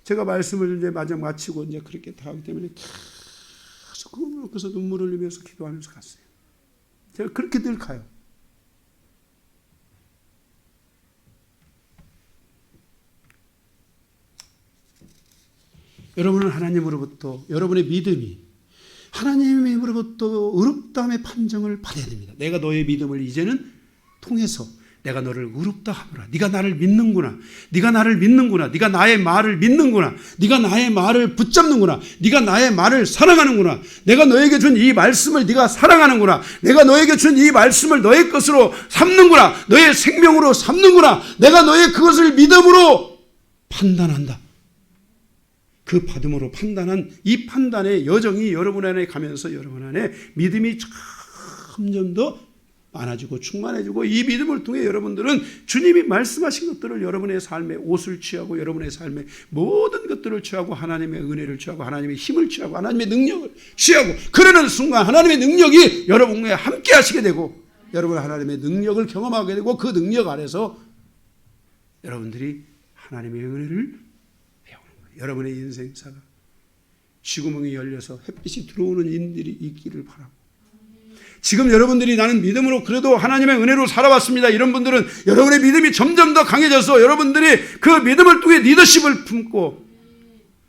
제가 말씀을 이제 마치고 이제 그렇게 다 하기 때문에 계속 그래서 눈물을 흘리면서 기도하면서 갔어요. 제가 그렇게 늘 가요. 여러분은 하나님으로부터 여러분의 믿음이 하나님으로부터 의롭다함의 판정을 받아야 됩니다. 내가 너의 믿음을 이제는 통해서 내가 너를 의롭다 하노라. 네가 나를 믿는구나. 네가 나를 믿는구나. 네가 나의 말을 믿는구나. 네가 나의 말을 붙잡는구나. 네가 나의 말을 사랑하는구나. 내가 너에게 준 이 말씀을 네가 사랑하는구나. 내가 너에게 준 이 말씀을 너의 것으로 삼는구나. 너의 생명으로 삼는구나. 내가 너의 그것을 믿음으로 판단한다. 그 받음으로 판단한 이 판단의 여정이 여러분 안에 가면서 여러분 안에 믿음이 점점 더 많아지고 충만해지고 이 믿음을 통해 여러분들은 주님이 말씀하신 것들을 여러분의 삶에 옷을 취하고 여러분의 삶에 모든 것들을 취하고 하나님의 은혜를 취하고 하나님의 힘을 취하고 하나님의 능력을 취하고 그러는 순간 하나님의 능력이 여러분과 함께 하시게 되고 여러분 하나님의 능력을 경험하게 되고 그 능력 아래서 여러분들이 하나님의 은혜를 여러분의 인생사가 쥐구멍이 열려서 햇빛이 들어오는 인들이 있기를 바라고 지금 여러분들이 나는 믿음으로 그래도 하나님의 은혜로 살아왔습니다. 이런 분들은 여러분의 믿음이 점점 더 강해져서 여러분들이 그 믿음을 통해 리더십을 품고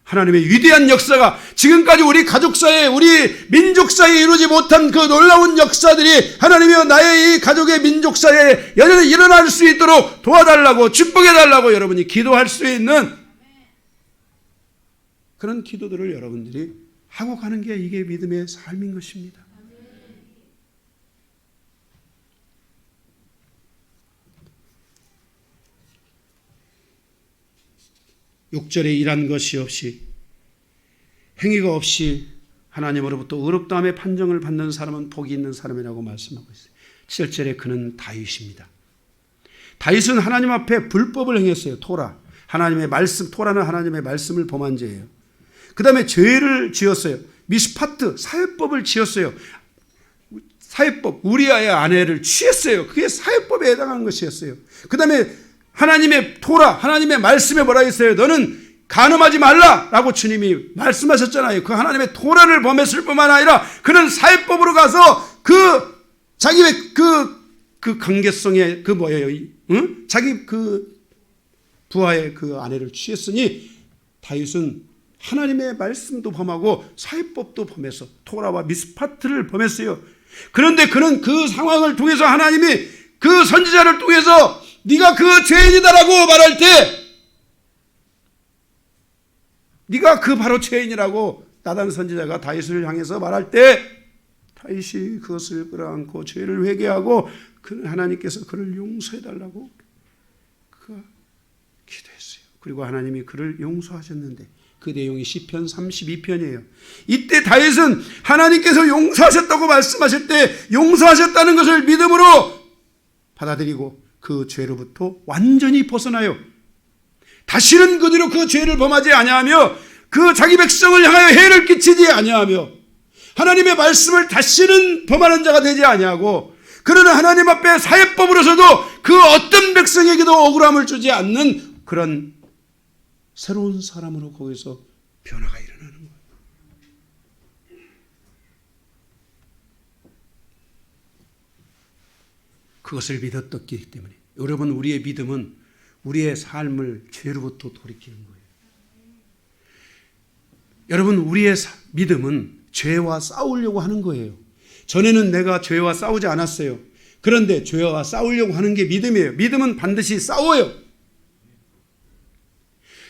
하나님의 위대한 역사가 지금까지 우리 가족사에 우리 민족사에 이루지 못한 그 놀라운 역사들이 하나님이여 나의 이 가족의 민족사에 여전히 일어날 수 있도록 도와달라고 축복해달라고 여러분이 기도할 수 있는 그런 기도들을 여러분들이 하고 가는 게 이게 믿음의 삶인 것입니다. 6절에 일한 것이 없이 행위가 없이 하나님으로부터 의롭다함의 판정을 받는 사람은 복이 있는 사람이라고 말씀하고 있어요. 7절에 그는 다윗입니다. 다윗은 하나님 앞에 불법을 행했어요. 토라. 하나님의 말씀, 토라는 하나님의 말씀을 범한 죄예요. 그 다음에 죄를 지었어요. 미스파트, 사회법을 지었어요. 사회법, 우리아의 아내를 취했어요. 그게 사회법에 해당하는 것이었어요. 그 다음에 하나님의 토라, 하나님의 말씀에 뭐라 했어요? 너는 간음하지 말라라고 주님이 말씀하셨잖아요. 그 하나님의 토라를 범했을 뿐만 아니라 그는 사회법으로 가서 그 자기의 그 관계성의 그 뭐예요? 응? 자기 그 부하의 그 아내를 취했으니 다윗은 하나님의 말씀도 범하고 사회법도 범해서 토라와 미스파트를 범했어요. 그런데 그는 그 상황을 통해서 하나님이 그 선지자를 통해서 네가 그 죄인이다라고 말할 때 네가 그 바로 죄인이라고 나단 선지자가 다윗을 향해서 말할 때 다윗이 그것을 끌어안고 죄를 회개하고 하나님께서 그를 용서해달라고 그가 기도했어요. 그리고 하나님이 그를 용서하셨는데 그 내용이 시편 32편이에요. 이때 다윗은 하나님께서 용서하셨다고 말씀하실 때 용서하셨다는 것을 믿음으로 받아들이고 그 죄로부터 완전히 벗어나요. 다시는 그 뒤로 그 죄를 범하지 아니하며 그 자기 백성을 향하여 해를 끼치지 아니하며 하나님의 말씀을 다시는 범하는 자가 되지 아니하고 그러나 하나님 앞에 사회법으로서도 그 어떤 백성에게도 억울함을 주지 않는 그런 새로운 사람으로 거기서 변화가 일어나는 거예요. 그것을 믿었기 때문에 여러분 우리의 믿음은 우리의 삶을 죄로부터 돌이키는 거예요. 여러분 우리의 믿음은 죄와 싸우려고 하는 거예요. 전에는 내가 죄와 싸우지 않았어요. 그런데 죄와 싸우려고 하는 게 믿음이에요. 믿음은 반드시 싸워요.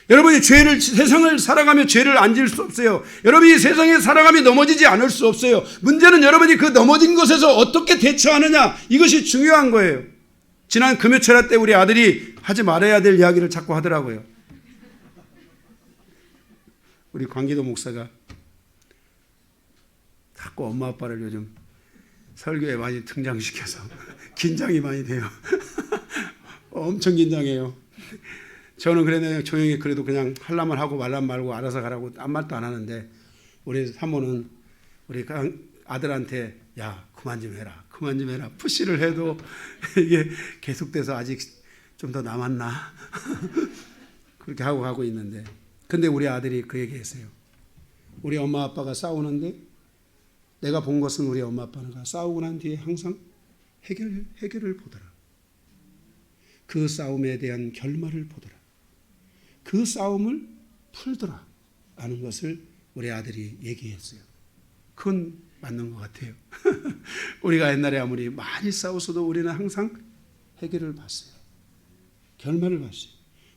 여러분이 세상을 살아가며 죄를 안 지을 수 없어요. 여러분이 세상에 살아가며 넘어지지 않을 수 없어요. 문제는 여러분이 그 넘어진 것에서 어떻게 대처하느냐 이것이 중요한 거예요. 지난 금요철야 때 우리 아들이 하지 말아야 될 이야기를 자꾸 하더라고요. 우리 광기도 목사가 자꾸 엄마 아빠를 요즘 설교에 많이 등장시켜서 긴장이 많이 돼요. 엄청 긴장해요. 저는 그래도 조용히 그래도 그냥 하려면 하고 말라면 말고 알아서 가라고 아무 말도 안 하는데 우리 사모는 우리 아들한테 야 그만 좀 해라 푸시를 해도 이게 계속돼서 아직 좀 더 남았나? 그렇게 하고 가고 있는데, 근데 우리 아들이 그 얘기했어요. 우리 엄마 아빠가 싸우는데 내가 본 것은 우리 엄마 아빠가 싸우고 난 뒤에 항상 해결을 보더라. 그 싸움에 대한 결말을 보더라. 그 싸움을 풀더라 라는 것을 우리 아들이 얘기했어요. 그건 맞는 것 같아요. 우리가 옛날에 아무리 많이 싸웠어도 우리는 항상 해결을 봤어요. 결말을 봤어요.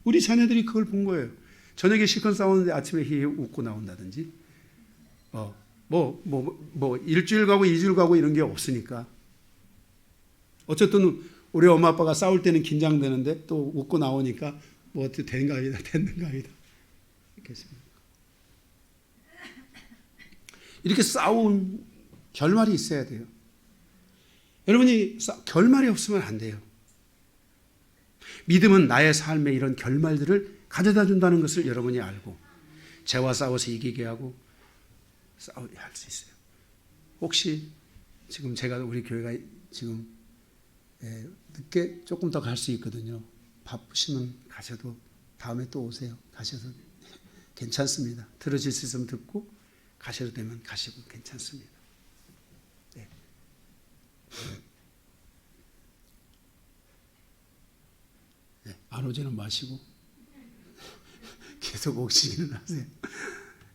우리 자녀들이 그걸 본 거예요. 저녁에 실컷 싸우는데 아침에 히히 웃고 나온다든지, 일주일 가고 2주일 가고 이런 게 없으니까. 어쨌든 우리 엄마 아빠가 싸울 때는 긴장되는데 또 웃고 나오니까 뭐 어떻게 된가 아니다, 됐는가 아니다. 이렇게 싸운 결말이 있어야 돼요. 여러분이 결말이 없으면 안 돼요. 믿음은 나의 삶에 이런 결말들을 가져다 준다는 것을 여러분이 알고 죄와 싸워서 이기게 하고 싸우게 할 수 있어요. 혹시 지금 제가 우리 교회가 지금 늦게 조금 더 갈 수 있거든요. 바쁘시면 가셔도 다음에 또 오세요. 가셔도 괜찮습니다. 들으실 수 있으면 듣고 가셔도 되면 가시고 괜찮습니다. 네. 네. 안 오지는 마시고 계속 오시기는 하세요.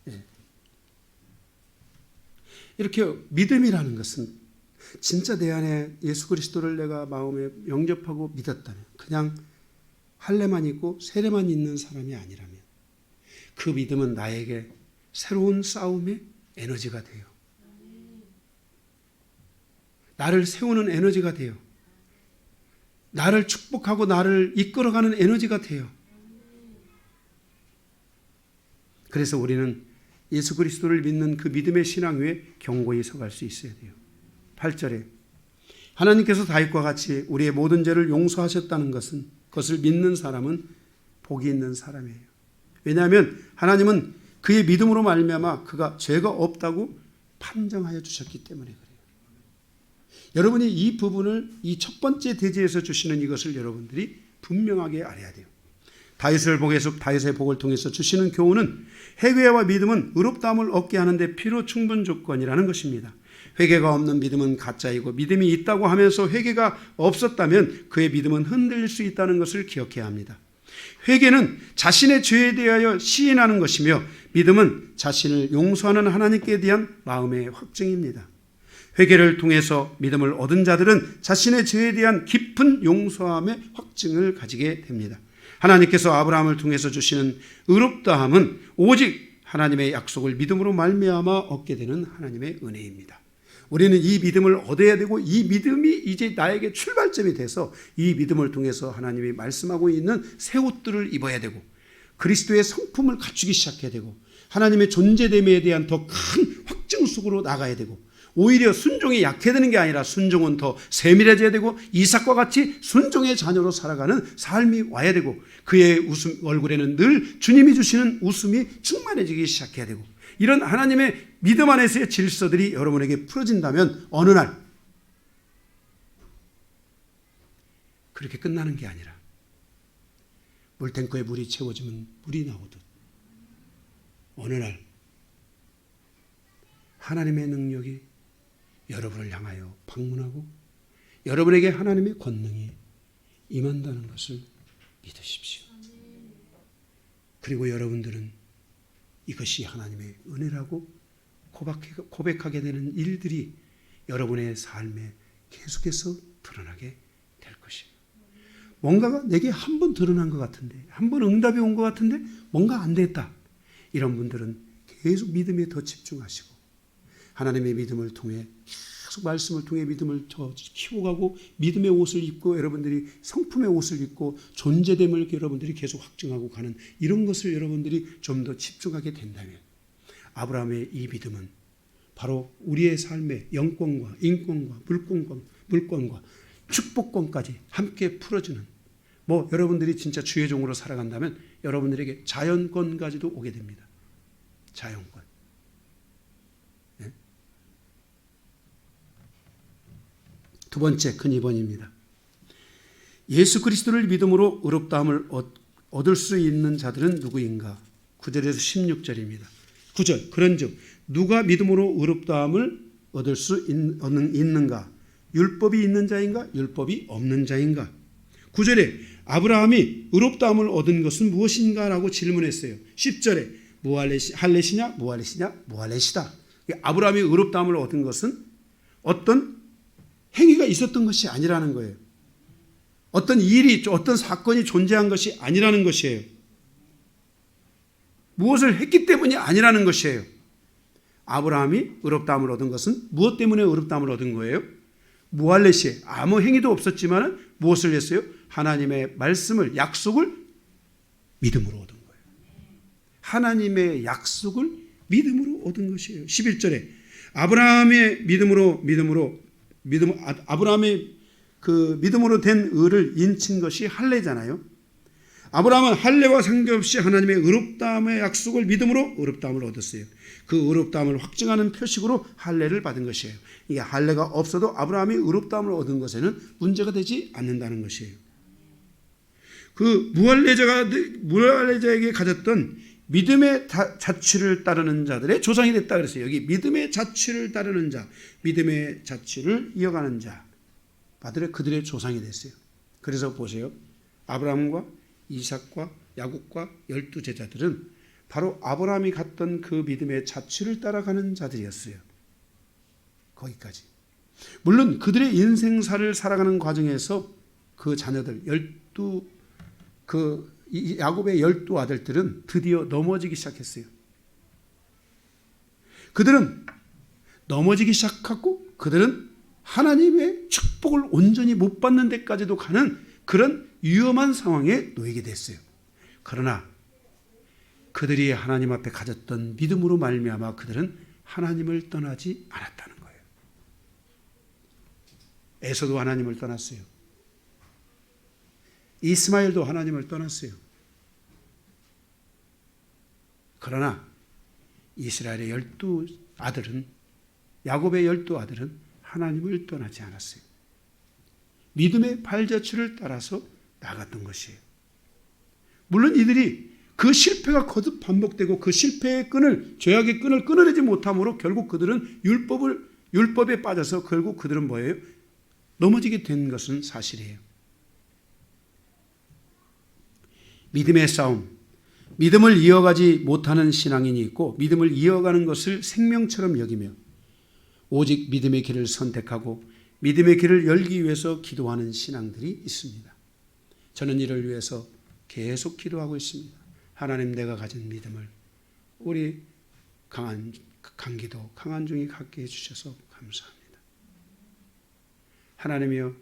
네. 이렇게 믿음이라는 것은 진짜 내 안에 예수 그리스도를 내가 마음에 영접하고 믿었다면, 그냥 할례만 있고 세례만 있는 사람이 아니라면 그 믿음은 나에게 새로운 싸움의 에너지가 돼요. 나를 세우는 에너지가 돼요. 나를 축복하고 나를 이끌어가는 에너지가 돼요. 그래서 우리는 예수 그리스도를 믿는 그 믿음의 신앙 위에 견고히 서갈 수 있어야 돼요. 8절에 하나님께서 다윗과 같이 우리의 모든 죄를 용서하셨다는 것은, 그것을 믿는 사람은 복이 있는 사람이에요. 왜냐하면 하나님은 그의 믿음으로 말미암아 그가 죄가 없다고 판정하여 주셨기 때문에 그래요. 여러분이 이 부분을 이 첫 번째 대지에서 주시는 이것을 여러분들이 분명하게 알아야 돼요. 다윗의 복을 통해서 주시는 교훈은 회개와 믿음은 의롭다함을 얻게 하는데 필요 충분 조건이라는 것입니다. 회개가 없는 믿음은 가짜이고, 믿음이 있다고 하면서 회개가 없었다면 그의 믿음은 흔들릴 수 있다는 것을 기억해야 합니다. 회개는 자신의 죄에 대하여 시인하는 것이며, 믿음은 자신을 용서하는 하나님께 대한 마음의 확증입니다. 회개를 통해서 믿음을 얻은 자들은 자신의 죄에 대한 깊은 용서함의 확증을 가지게 됩니다. 하나님께서 아브라함을 통해서 주시는 의롭다함은 오직 하나님의 약속을 믿음으로 말미암아 얻게 되는 하나님의 은혜입니다. 우리는 이 믿음을 얻어야 되고, 이 믿음이 이제 나에게 출발점이 돼서 이 믿음을 통해서 하나님이 말씀하고 있는 새 옷들을 입어야 되고, 그리스도의 성품을 갖추기 시작해야 되고, 하나님의 존재됨에 대한 더 큰 확증 속으로 나가야 되고, 오히려 순종이 약해지는 게 아니라 순종은 더 세밀해져야 되고, 이삭과 같이 순종의 자녀로 살아가는 삶이 와야 되고, 그의 얼굴에는 늘 주님이 주시는 웃음이 충만해지기 시작해야 되고, 이런 하나님의 믿음 안에서의 질서들이 여러분에게 풀어진다면 어느 날 그렇게 끝나는 게 아니라 물탱크에 물이 채워지면 물이 나오듯 어느 날 하나님의 능력이 여러분을 향하여 방문하고 여러분에게 하나님의 권능이 임한다는 것을 믿으십시오. 그리고 여러분들은 이것이 하나님의 은혜라고 고백하게 되는 일들이 여러분의 삶에 계속해서 드러나게 될 것입니다. 뭔가가 내게 한 번 드러난 것 같은데, 한 번 응답이 온 것 같은데 뭔가 안 됐다. 이런 분들은 계속 믿음에 더 집중하시고, 하나님의 믿음을 통해 계속 말씀을 통해 믿음을 더 키워가고, 믿음의 옷을 입고 여러분들이 성품의 옷을 입고 존재됨을 여러분들이 계속 확증하고 가는 이런 것을 여러분들이 좀 더 집중하게 된다면, 아브라함의 이 믿음은 바로 우리의 삶의 영권과 인권과 물권과 축복권까지 함께 풀어주는, 여러분들이 진짜 주의 종으로 살아간다면 여러분들에게 자연권까지도 오게 됩니다. 자연권. 네? 두 번째 큰 2번입니다. 예수 그리스도를 믿음으로 의롭다함을 얻을 수 있는 자들은 누구인가? 9절에서 16절입니다. 9절 그런즉 누가 믿음으로 의롭다함을 얻을 수 있는가? 율법이 있는 자인가? 율법이 없는 자인가? 9절에 아브라함이 의롭다함을 얻은 것은 무엇인가? 라고 질문했어요. 10절에 무할렛이냐? 무할렛이냐? 무할렛이다. 아브라함이 의롭다함을 얻은 것은 어떤 행위가 있었던 것이 아니라는 거예요. 어떤 일이, 어떤 사건이 존재한 것이 아니라는 것이에요. 무엇을 했기 때문이 아니라는 것이에요. 아브라함이 의롭다함을 얻은 것은 무엇 때문에 의롭다함을 얻은 거예요? 무할렛이 아무 행위도 없었지만 무엇을 했어요? 하나님의 말씀을, 약속을 믿음으로 얻은 거예요. 하나님의 약속을 믿음으로 얻은 것이에요. 11절에 아브라함의 믿음으로 된 의를 인친 것이 할례잖아요. 아브라함은 할례와 상관없이 하나님의 의롭다함의 약속을 믿음으로 의롭다함을 얻었어요. 그 의롭다함을 확증하는 표식으로 할례를 받은 것이에요. 이게 할례가 없어도 아브라함이 의롭다함을 얻은 것에는 문제가 되지 않는다는 것이에요. 그 무할례자에게 가졌던 믿음의 자취를 따르는 자들의 조상이 됐다 그랬어요. 여기 믿음의 자취를 따르는 자, 믿음의 자취를 이어가는 자, 그들의 조상이 됐어요. 그래서 보세요. 아브라함과 이삭과 야곱과 12제자들은 바로 아브라함이 갔던 그 믿음의 자취를 따라가는 자들이었어요. 거기까지. 물론 그들의 인생사를 살아가는 과정에서 그 자녀들 야곱의 12아들들은 드디어 넘어지기 시작했어요. 그들은 넘어지기 시작하고 그들은 하나님의 축복을 온전히 못 받는 데까지도 가는 그런 위험한 상황에 놓이게 됐어요. 그러나 그들이 하나님 앞에 가졌던 믿음으로 말미암아 그들은 하나님을 떠나지 않았다는 거예요. 에서도 하나님을 떠났어요. 이스마엘도 하나님을 떠났어요. 그러나 이스라엘의 12아들은, 야곱의 12아들은 하나님을 떠나지 않았어요. 믿음의 발자취를 따라서 나갔던 것이에요. 물론 이들이 그 실패가 거듭 반복되고 그 실패의 죄악의 끈을 끊어내지 못함으로 결국 그들은 율법에 빠져서 결국 그들은 뭐예요? 넘어지게 된 것은 사실이에요. 믿음의 싸움, 믿음을 이어가지 못하는 신앙인이 있고 믿음을 이어가는 것을 생명처럼 여기며 오직 믿음의 길을 선택하고 믿음의 길을 열기 위해서 기도하는 신앙들이 있습니다. 저는 이를 위해서 계속 기도하고 있습니다. 하나님, 내가 가진 믿음을 우리 강기도, 강한중이 갖게 해주셔서 감사합니다. 하나님이여,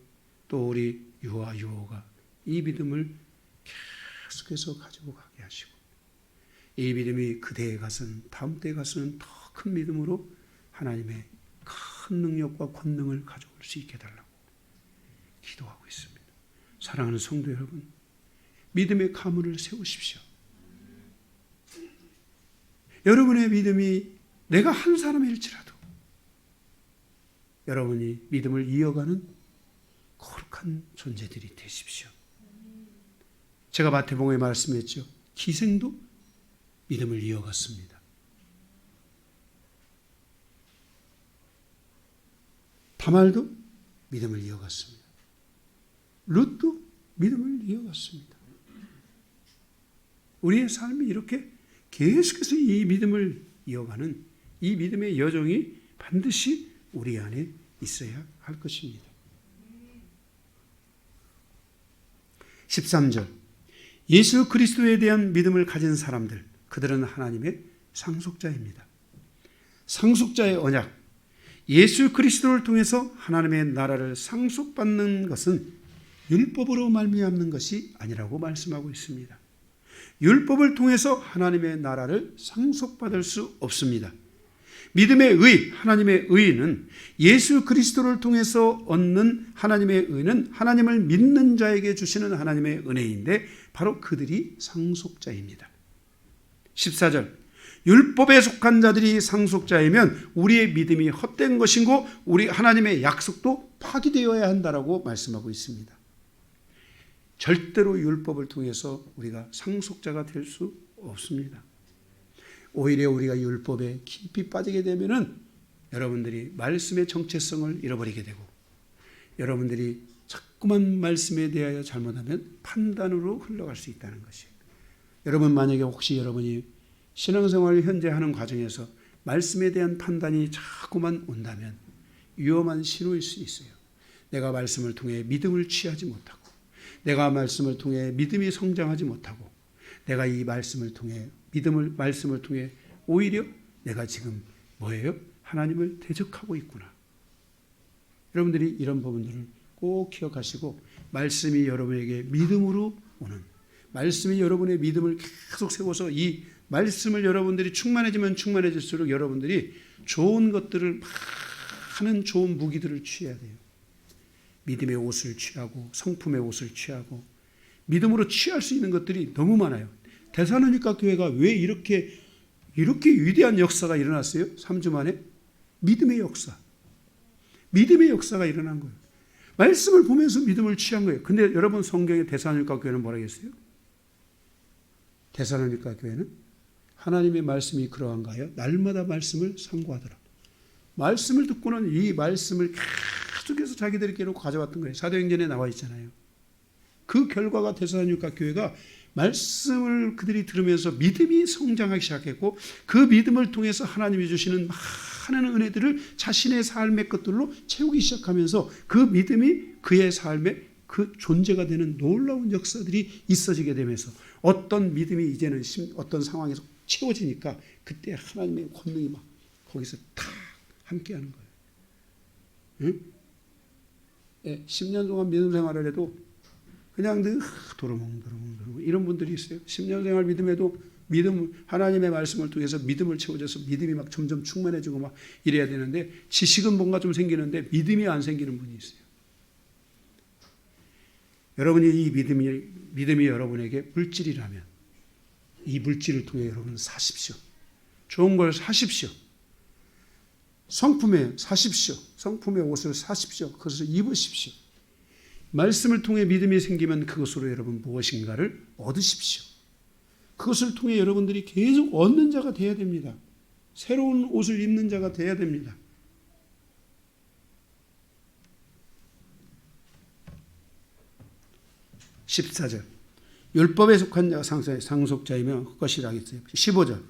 또 우리 유아, 유호가 이 믿음을 계속해서 가지고 가게 하시고 이 믿음이 그대에 가서는, 다음 때에 가서는 더 큰 믿음으로 하나님의 큰 능력과 권능을 가져올 수 있게 해달라고 기도하고 있습니다. 사랑하는 성도 여러분, 믿음의 가문을 세우십시오. 여러분의 믿음이 내가 한 사람일지라도 여러분이 믿음을 이어가는 거룩한 존재들이 되십시오. 제가 마태복음에 말씀했죠. 기생도 믿음을 이어갔습니다. 다말도 믿음을 이어갔습니다. 룻도 믿음을 이어갔습니다. 우리의 삶이 이렇게 계속해서 이 믿음을 이어가는 이 믿음의 여정이 반드시 우리 안에 있어야 할 것입니다. 13절, 예수 그리스도에 대한 믿음을 가진 사람들, 그들은 하나님의 상속자입니다. 상속자의 언약, 예수 그리스도를 통해서 하나님의 나라를 상속받는 것은 율법으로 말미암는 것이 아니라고 말씀하고 있습니다. 율법을 통해서 하나님의 나라를 상속받을 수 없습니다. 믿음의 의, 하나님의 의는 예수 그리스도를 통해서 얻는 하나님의 의는 하나님을 믿는 자에게 주시는 하나님의 은혜인데 바로 그들이 상속자입니다. 14절, 율법에 속한 자들이 상속자이면 우리의 믿음이 헛된 것이고 우리 하나님의 약속도 파기되어야 한다라고 말씀하고 있습니다. 절대로 율법을 통해서 우리가 상속자가 될 수 없습니다. 오히려 우리가 율법에 깊이 빠지게 되면은 여러분들이 말씀의 정체성을 잃어버리게 되고, 여러분들이 자꾸만 말씀에 대하여 잘못하면 판단으로 흘러갈 수 있다는 것이에요. 여러분, 만약에 혹시 여러분이 신앙생활을 현재 하는 과정에서 말씀에 대한 판단이 자꾸만 온다면 위험한 신호일 수 있어요. 내가 말씀을 통해 믿음을 취하지 못하고, 내가 말씀을 통해 믿음이 성장하지 못하고, 내가 이 말씀을 통해 말씀을 통해 오히려 내가 지금 뭐예요? 하나님을 대적하고 있구나. 여러분들이 이런 부분들을 꼭 기억하시고, 말씀이 여러분에게 믿음으로 오는, 말씀이 여러분의 믿음을 계속 세워서 이 말씀을 여러분들이 충만해지면 충만해질수록 여러분들이 좋은 것들을, 많은 좋은 무기들을 취해야 돼요. 믿음의 옷을 취하고 성품의 옷을 취하고 믿음으로 취할 수 있는 것들이 너무 많아요. 데살로니가 교회가 왜 이렇게 위대한 역사가 일어났어요? 3주 만에? 믿음의 역사. 믿음의 역사가 일어난 거예요. 말씀을 보면서 믿음을 취한 거예요. 근데 여러분, 성경의 데살로니가 교회는 뭐라고 했어요? 데살로니가 교회는 하나님의 말씀이 그러한가요? 날마다 말씀을 상고하더라. 말씀을 듣고는 이 말씀을 계속해서 자기들끼리 가져왔던 거예요. 사도행전에 나와 있잖아요. 그 결과가 데살로니가 교회가 말씀을 그들이 들으면서 믿음이 성장하기 시작했고, 그 믿음을 통해서 하나님이 주시는 많은 은혜들을 자신의 삶의 것들로 채우기 시작하면서 그 믿음이 그의 삶의 그 존재가 되는 놀라운 역사들이 있어지게 되면서 어떤 믿음이 이제는 어떤 상황에서 채워지니까 그때 하나님의 권능이 막 거기서 탁 함께하는 거예요. 응? 10년 동안 믿음 생활을 해도 그냥 늘 도루묵 이런 분들이 있어요. 10년 생활 믿음에도 하나님의 말씀을 통해서 믿음을 채워져서 믿음이 막 점점 충만해지고 막 이래야 되는데, 지식은 뭔가 좀 생기는데 믿음이 안 생기는 분이 있어요. 여러분이 이 믿음이 여러분에게 물질이라면 이 물질을 통해 여러분 사십시오. 좋은 걸 사십시오. 성품에 사십시오. 성품의 옷을 사십시오. 그것을 입으십시오. 말씀을 통해 믿음이 생기면 그것으로 여러분 무엇인가를 얻으십시오. 그것을 통해 여러분들이 계속 얻는 자가 되어야 됩니다. 새로운 옷을 입는 자가 되어야 됩니다. (14절) 율법에 속한 자가 상속자이며 그것이라 했어요. 15절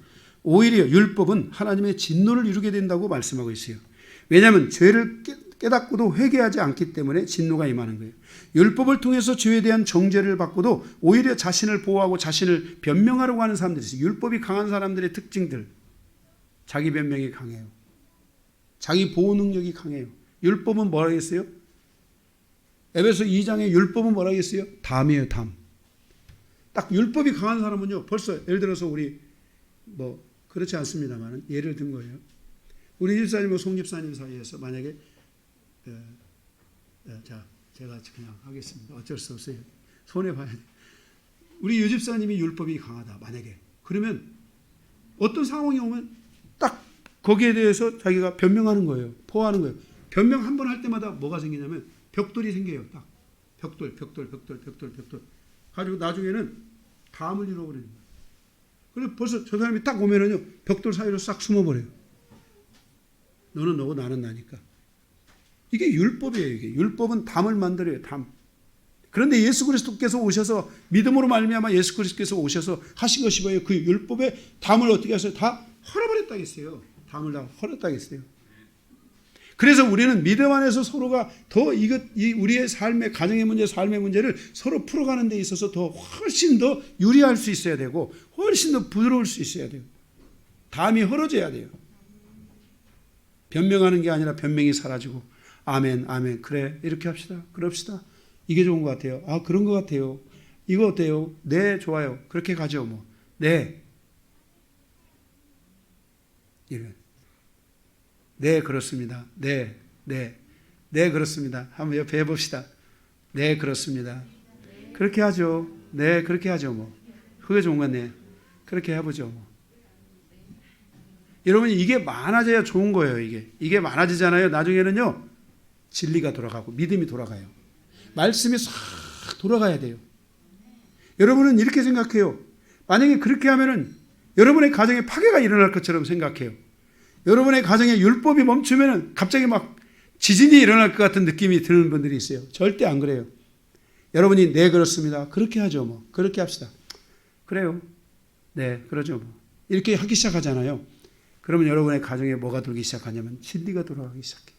오히려 율법은 하나님의 진노를 이루게 된다고 말씀하고 있어요. 왜냐하면 죄를 깨닫고도 회개하지 않기 때문에 진노가 임하는 거예요. 율법을 통해서 죄에 대한 정죄를 받고도 오히려 자신을 보호하고 자신을 변명하려고 하는 사람들이 있어요. 율법이 강한 사람들의 특징들, 자기 변명이 강해요. 자기 보호 능력이 강해요. 율법은 뭐라고 했어요? 에베소 2장의 율법은 뭐라고 했어요? 담이에요, 담. 딱 율법이 강한 사람은요, 벌써 예를 들어서 우리 그렇지 않습니다만 예를 든 거예요. 우리 집사님과 송 집사님 사이에서 만약에 자, 제가 그냥 하겠습니다. 어쩔 수 없어요. 손해봐야 돼. 우리 유 집사님이 율법이 강하다. 만약에. 그러면 어떤 상황이 오면 딱 거기에 대해서 자기가 변명하는 거예요. 포하는 거예요. 변명 한 번 할 때마다 뭐가 생기냐면 벽돌이 생겨요. 딱. 벽돌. 가지고 나중에는 담을 잃어버리는 거예요. 그리고 벌써 저 사람이 딱 오면은요, 벽돌 사이로 싹 숨어버려요. 너는 너고 나는 나니까. 이게 율법이에요. 이게 율법은 담을 만들어요. 담. 그런데 예수 그리스도께서 오셔서 믿음으로 말미암아 예수 그리스도께서 오셔서 하신 것이 뭐예요? 그 율법의 담을 어떻게 하세요? 다 헐어버렸다겠어요. 담을 다 헐었다겠어요. 그래서 우리는 믿음 안에서 서로가 더 우리의 삶의 가정의 문제, 삶의 문제를 서로 풀어가는 데 있어서 훨씬 더 유리할 수 있어야 되고 훨씬 더 부드러울 수 있어야 돼요. 담이 헐어져야 돼요. 변명하는 게 아니라 변명이 사라지고 아멘, 아멘. 그래, 이렇게 합시다. 그럽시다. 이게 좋은 것 같아요. 아, 그런 것 같아요. 이거 어때요? 네, 좋아요. 그렇게 가죠, 뭐. 네. 이래. 네, 그렇습니다. 네, 그렇습니다. 한번 옆에 해봅시다. 네, 그렇습니다. 그렇게 하죠. 네, 그렇게 하죠, 뭐. 그게 좋은 거네. 그렇게 해보죠, 뭐. 여러분, 이게 많아져야 좋은 거예요, 이게 많아지잖아요. 나중에는요, 진리가 돌아가고 믿음이 돌아가요. 말씀이 싹 돌아가야 돼요. 여러분은 이렇게 생각해요. 만약에 그렇게 하면은 여러분의 가정에 파괴가 일어날 것처럼 생각해요. 여러분의 가정에 율법이 멈추면은 갑자기 막 지진이 일어날 것 같은 느낌이 드는 분들이 있어요. 절대 안 그래요. 여러분이 네 그렇습니다. 그렇게 하죠. 뭐 그렇게 합시다. 그래요. 네 그러죠. 뭐 이렇게 하기 시작하잖아요. 그러면 여러분의 가정에 뭐가 들기 시작하냐면 진리가 돌아가기 시작해요.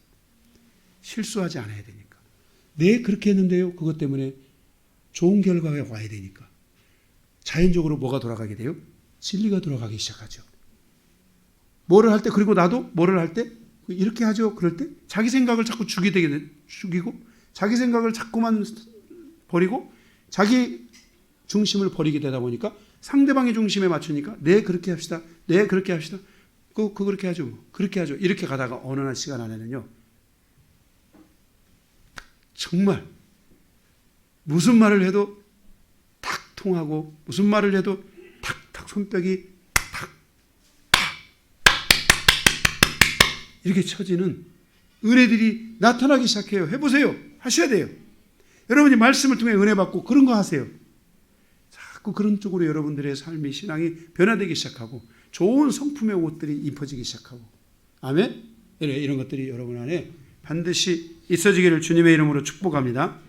실수하지 않아야 되니까. 네 그렇게 했는데요. 그것 때문에 좋은 결과가 와야 되니까. 자연적으로 뭐가 돌아가게 돼요? 진리가 돌아가기 시작하죠. 뭐를 할 때, 그리고 나도 뭐를 할 때 이렇게 하죠. 그럴 때 자기 생각을 자꾸 죽이고 자기 생각을 자꾸만 버리고 자기 중심을 버리게 되다 보니까 상대방의 중심에 맞추니까 네 그렇게 합시다. 네 그렇게 합시다. 그렇게 하죠. 그렇게 하죠. 이렇게 가다가 어느 시간 안에는요. 정말 무슨 말을 해도 탁 통하고 무슨 말을 해도 탁탁 손뼉이 탁 이렇게 쳐지는 은혜들이 나타나기 시작해요. 해보세요. 하셔야 돼요. 여러분이 말씀을 통해 은혜 받고 그런 거 하세요. 자꾸 그런 쪽으로 여러분들의 삶의 신앙이 변화되기 시작하고 좋은 성품의 옷들이 입혀지기 시작하고 아멘? 이런 것들이 여러분 안에 반드시 있어지기를 주님의 이름으로 축복합니다.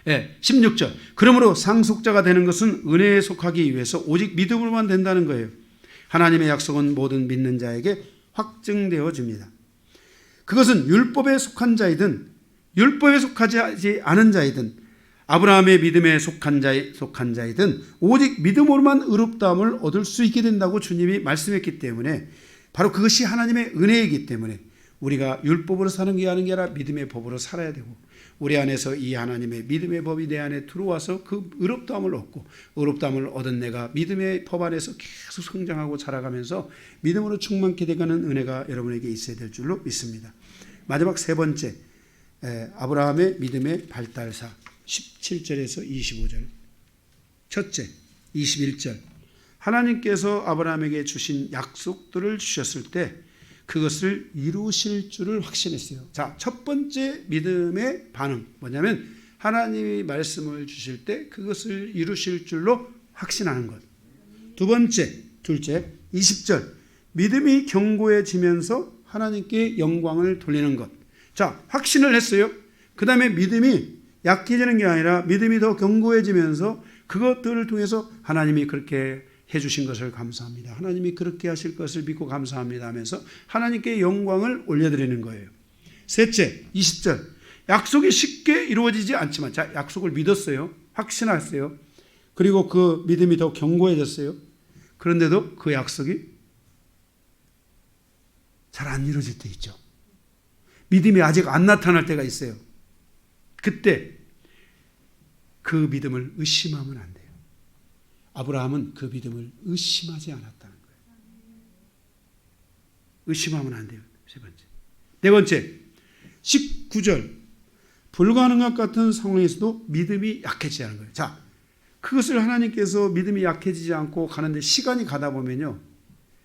16절 그러므로 상속자가 되는 것은 은혜에 속하기 위해서 오직 믿음으로만 된다는 거예요. 하나님의 약속은 모든 믿는 자에게 확증되어집니다. 그것은 율법에 속한 자이든 율법에 속하지 않은 자이든 아브라함의 믿음에 속한 자이든 오직 믿음으로만 의롭다함을 얻을 수 있게 된다고 주님이 말씀했기 때문에 바로 그것이 하나님의 은혜이기 때문에 우리가 율법으로 사는 게 아니라 믿음의 법으로 살아야 되고 우리 안에서 이 하나님의 믿음의 법이 내 안에 들어와서 그 의롭다함을 얻고 의롭다함을 얻은 내가 믿음의 법 안에서 계속 성장하고 자라가면서 믿음으로 충만케 돼가는 은혜가 여러분에게 있어야 될 줄로 믿습니다. 마지막 세 번째 아브라함의 믿음의 발달사 17절에서 25절 첫째 21절 하나님께서 아브라함에게 주신 약속들을 주셨을 때 그것을 이루실 줄을 확신했어요. 자, 첫 번째 믿음의 반응 뭐냐면 하나님이 말씀을 주실 때 그것을 이루실 줄로 확신하는 것. 둘째 20절 믿음이 견고해지면서 하나님께 영광을 돌리는 것. 자, 확신을 했어요. 그 다음에 믿음이 약해지는 게 아니라 믿음이 더 견고해지면서 그것들을 통해서 하나님이 그렇게 해주신 것을 감사합니다. 하나님이 그렇게 하실 것을 믿고 감사합니다 하면서 하나님께 영광을 올려드리는 거예요. 셋째 20절 약속이 쉽게 이루어지지 않지만 자 약속을 믿었어요. 확신했어요. 그리고 그 믿음이 더 견고해졌어요. 그런데도 그 약속이 잘 안 이루어질 때 있죠. 믿음이 아직 안 나타날 때가 있어요. 그때 그 믿음을 의심하면 안 돼요. 아브라함은 그 믿음을 의심하지 않았다는 거예요. 의심하면 안 돼요. 세 번째. 네 번째 19절 불가능한 것 같은 상황에서도 믿음이 약해지지 않은 거예요. 자, 그것을 하나님께서 믿음이 약해지지 않고 가는데 시간이 가다 보면요.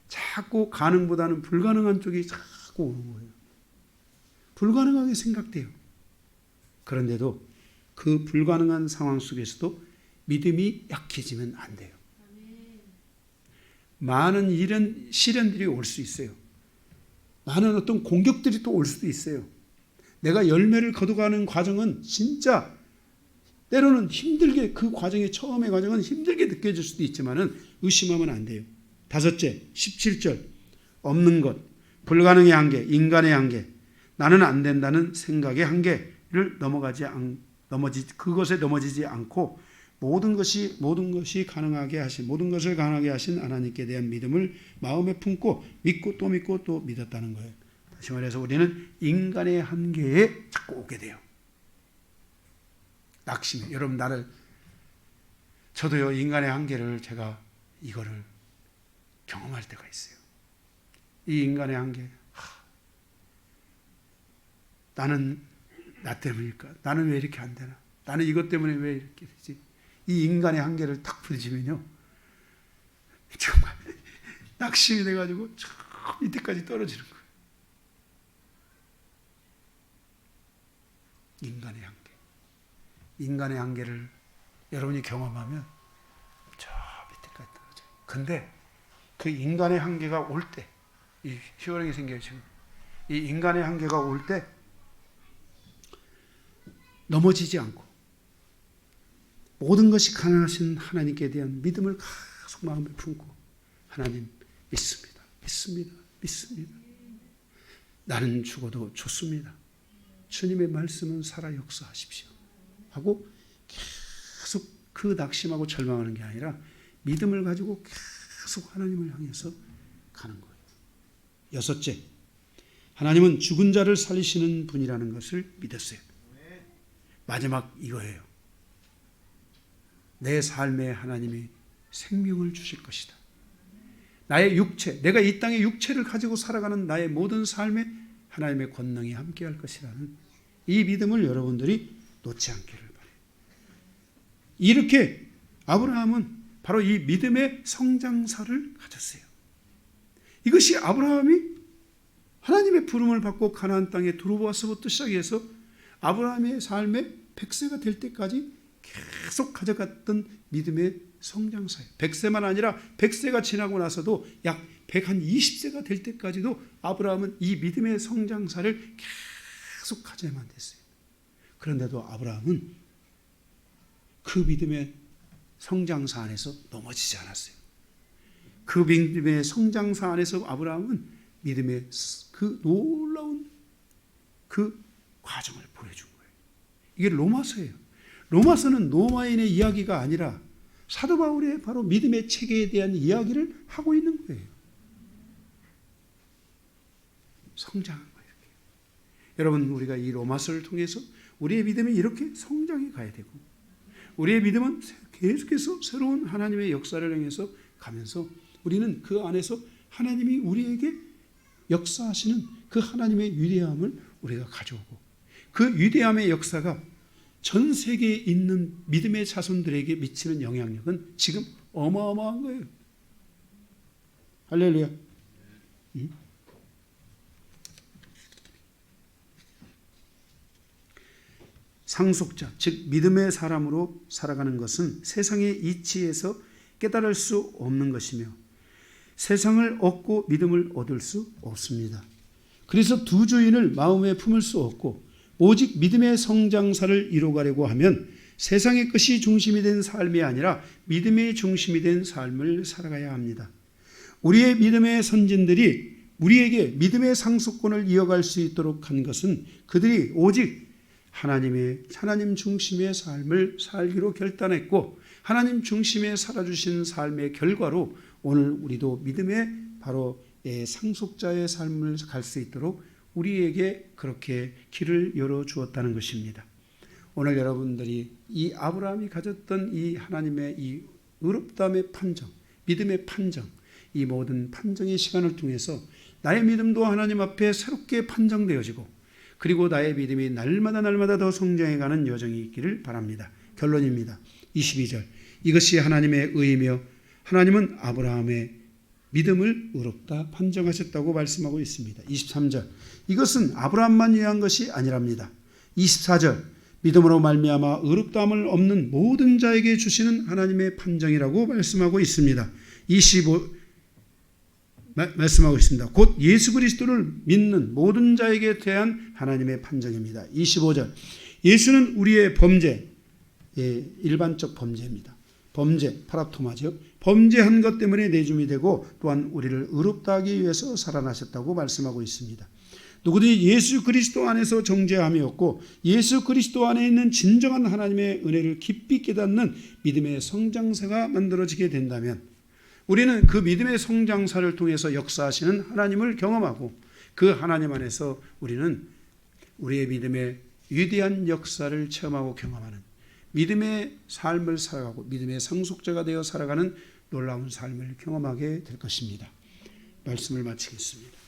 자꾸 가능보다는 불가능한 쪽이 자꾸 오는 거예요. 불가능하게 생각돼요. 그런데도 그 불가능한 상황 속에서도 믿음이 약해지면 안 돼요. 많은 이런 시련들이 올 수 있어요. 많은 어떤 공격들이 또 올 수도 있어요. 내가 열매를 거둬가는 과정은 진짜 때로는 힘들게 그 과정의 처음의 과정은 힘들게 느껴질 수도 있지만은 의심하면 안 돼요. 다섯째 17절 없는 것 불가능의 한계 인간의 한계 나는 안 된다는 생각의 한계를 그것에 넘어지지 않고 모든 것이 가능하게 하신 모든 것을 가능하게 하신 하나님께 대한 믿음을 마음에 품고 믿고 또 믿었다는 거예요. 다시 말해서 우리는 인간의 한계에 자꾸 오게 돼요. 낙심해. 여러분 저도요 인간의 한계를 제가 이거를 경험할 때가 있어요. 이 인간의 한계. 나는 나 때문일까? 나는 왜 이렇게 안 되나? 나는 이것 때문에 왜 이렇게 되지? 이 인간의 한계를 딱 부딪히면요. 정말 낙심이 돼가지고 저 밑에까지 떨어지는 거예요. 인간의 한계. 인간의 한계를 여러분이 경험하면 저 밑에까지 떨어져요. 근데 그 인간의 한계가 올 때, 이 희어령이 생겨요. 지금 이 인간의 한계가 올 때 넘어지지 않고 모든 것이 가능하신 하나님께 대한 믿음을 계속 마음에 품고, 하나님 믿습니다. 믿습니다. 믿습니다. 나는 죽어도 좋습니다. 주님의 말씀은 살아 역사하십시오. 하고 계속 그 낙심하고 절망하는 게 아니라 믿음을 가지고 계속 하나님을 향해서 가는 거예요. 여섯째, 하나님은 죽은 자를 살리시는 분이라는 것을 믿었어요. 마지막 이거예요. 내 삶에 하나님이 생명을 주실 것이다. 나의 육체, 내가 이 땅의 육체를 가지고 살아가는 나의 모든 삶에 하나님의 권능이 함께할 것이라는 이 믿음을 여러분들이 놓지 않기를 바라요. 이렇게 아브라함은 바로 이 믿음의 성장사를 가졌어요. 이것이 아브라함이 하나님의 부름을 받고 가나안 땅에 들어와서부터 시작해서 아브라함의 삶에 100세가 될 때까지 계속 가져갔던 믿음의 성장사예요. 100세만 아니라 100세가 지나고 나서도 약 120세가 될 때까지도 아브라함은 이 믿음의 성장사를 계속 가져야만 됐어요. 그런데도 아브라함은 그 믿음의 성장사 안에서 넘어지지 않았어요. 그 믿음의 성장사 안에서 아브라함은 믿음의 그 놀라운 그 과정을 보여준 거예요. 이게 로마서예요. 로마서는 로마인의 이야기가 아니라 사도 바울의 바로 믿음의 체계에 대한 이야기를 하고 있는 거예요. 성장한 거예요. 여러분, 우리가 이 로마서를 통해서 우리의 믿음이 이렇게 성장해 가야 되고, 우리의 믿음은 계속해서 새로운 하나님의 역사를 향해서 가면서 우리는 그 안에서 하나님이 우리에게 역사하시는 그 하나님의 위대함을 우리가 가져오고, 그 위대함의 역사가 전 세계에 있는 믿음의 자손들에게 미치는 영향력은 지금 어마어마한 거예요. 할렐루야. 상속자, 즉 믿음의 사람으로 살아가는 것은 세상의 이치에서 깨달을 수 없는 것이며 세상을 얻고 믿음을 얻을 수 없습니다. 그래서 두 주인을 마음에 품을 수 없고 오직 믿음의 성장사를 이루가려고 하면 세상의 것이 중심이 된 삶이 아니라 믿음의 중심이 된 삶을 살아가야 합니다. 우리의 믿음의 선진들이 우리에게 믿음의 상속권을 이어갈 수 있도록 한 것은 그들이 오직 하나님 중심의 삶을 살기로 결단했고, 하나님 중심에 살아주신 삶의 결과로 오늘 우리도 믿음의 바로 상속자의 삶을 갈 수 있도록 우리에게 그렇게 길을 열어주었다는 것입니다. 오늘 여러분들이 이 아브라함이 가졌던 이 하나님의 이 의롭다함의 판정, 믿음의 판정, 이 모든 판정의 시간을 통해서 나의 믿음도 하나님 앞에 새롭게 판정되어지고, 그리고 나의 믿음이 날마다 더 성장해가는 여정이 있기를 바랍니다. 결론입니다. 22절. 이것이 하나님의 의이며 하나님은 아브라함의 믿음을 의롭다 판정하셨다고 말씀하고 있습니다. 23절. 이것은 아브라함만 위한 것이 아니랍니다. 24절. 믿음으로 말미암아 의롭다함을 얻는 모든 자에게 주시는 하나님의 판정이라고 말씀하고 있습니다. 25 말씀하고 있습니다. 곧 예수 그리스도를 믿는 모든 자에게 대한 하나님의 판정입니다. 25절. 예수는 우리의 범죄, 일반적 범죄입니다. 범죄, 파라토마죠. 범죄한 것 때문에 내줌이 되고 또한 우리를 의롭다 하기 위해서 살아나셨다고 말씀하고 있습니다. 누구든지 예수 그리스도 안에서 정죄함이었고 예수 그리스도 안에 있는 진정한 하나님의 은혜를 깊이 깨닫는 믿음의 성장사가 만들어지게 된다면 우리는 그 믿음의 성장사를 통해서 역사하시는 하나님을 경험하고 그 하나님 안에서 우리는 우리의 믿음의 위대한 역사를 체험하고 경험하는 믿음의 삶을 살아가고 믿음의 상속자가 되어 살아가는 놀라운 삶을 경험하게 될 것입니다. 말씀을 마치겠습니다.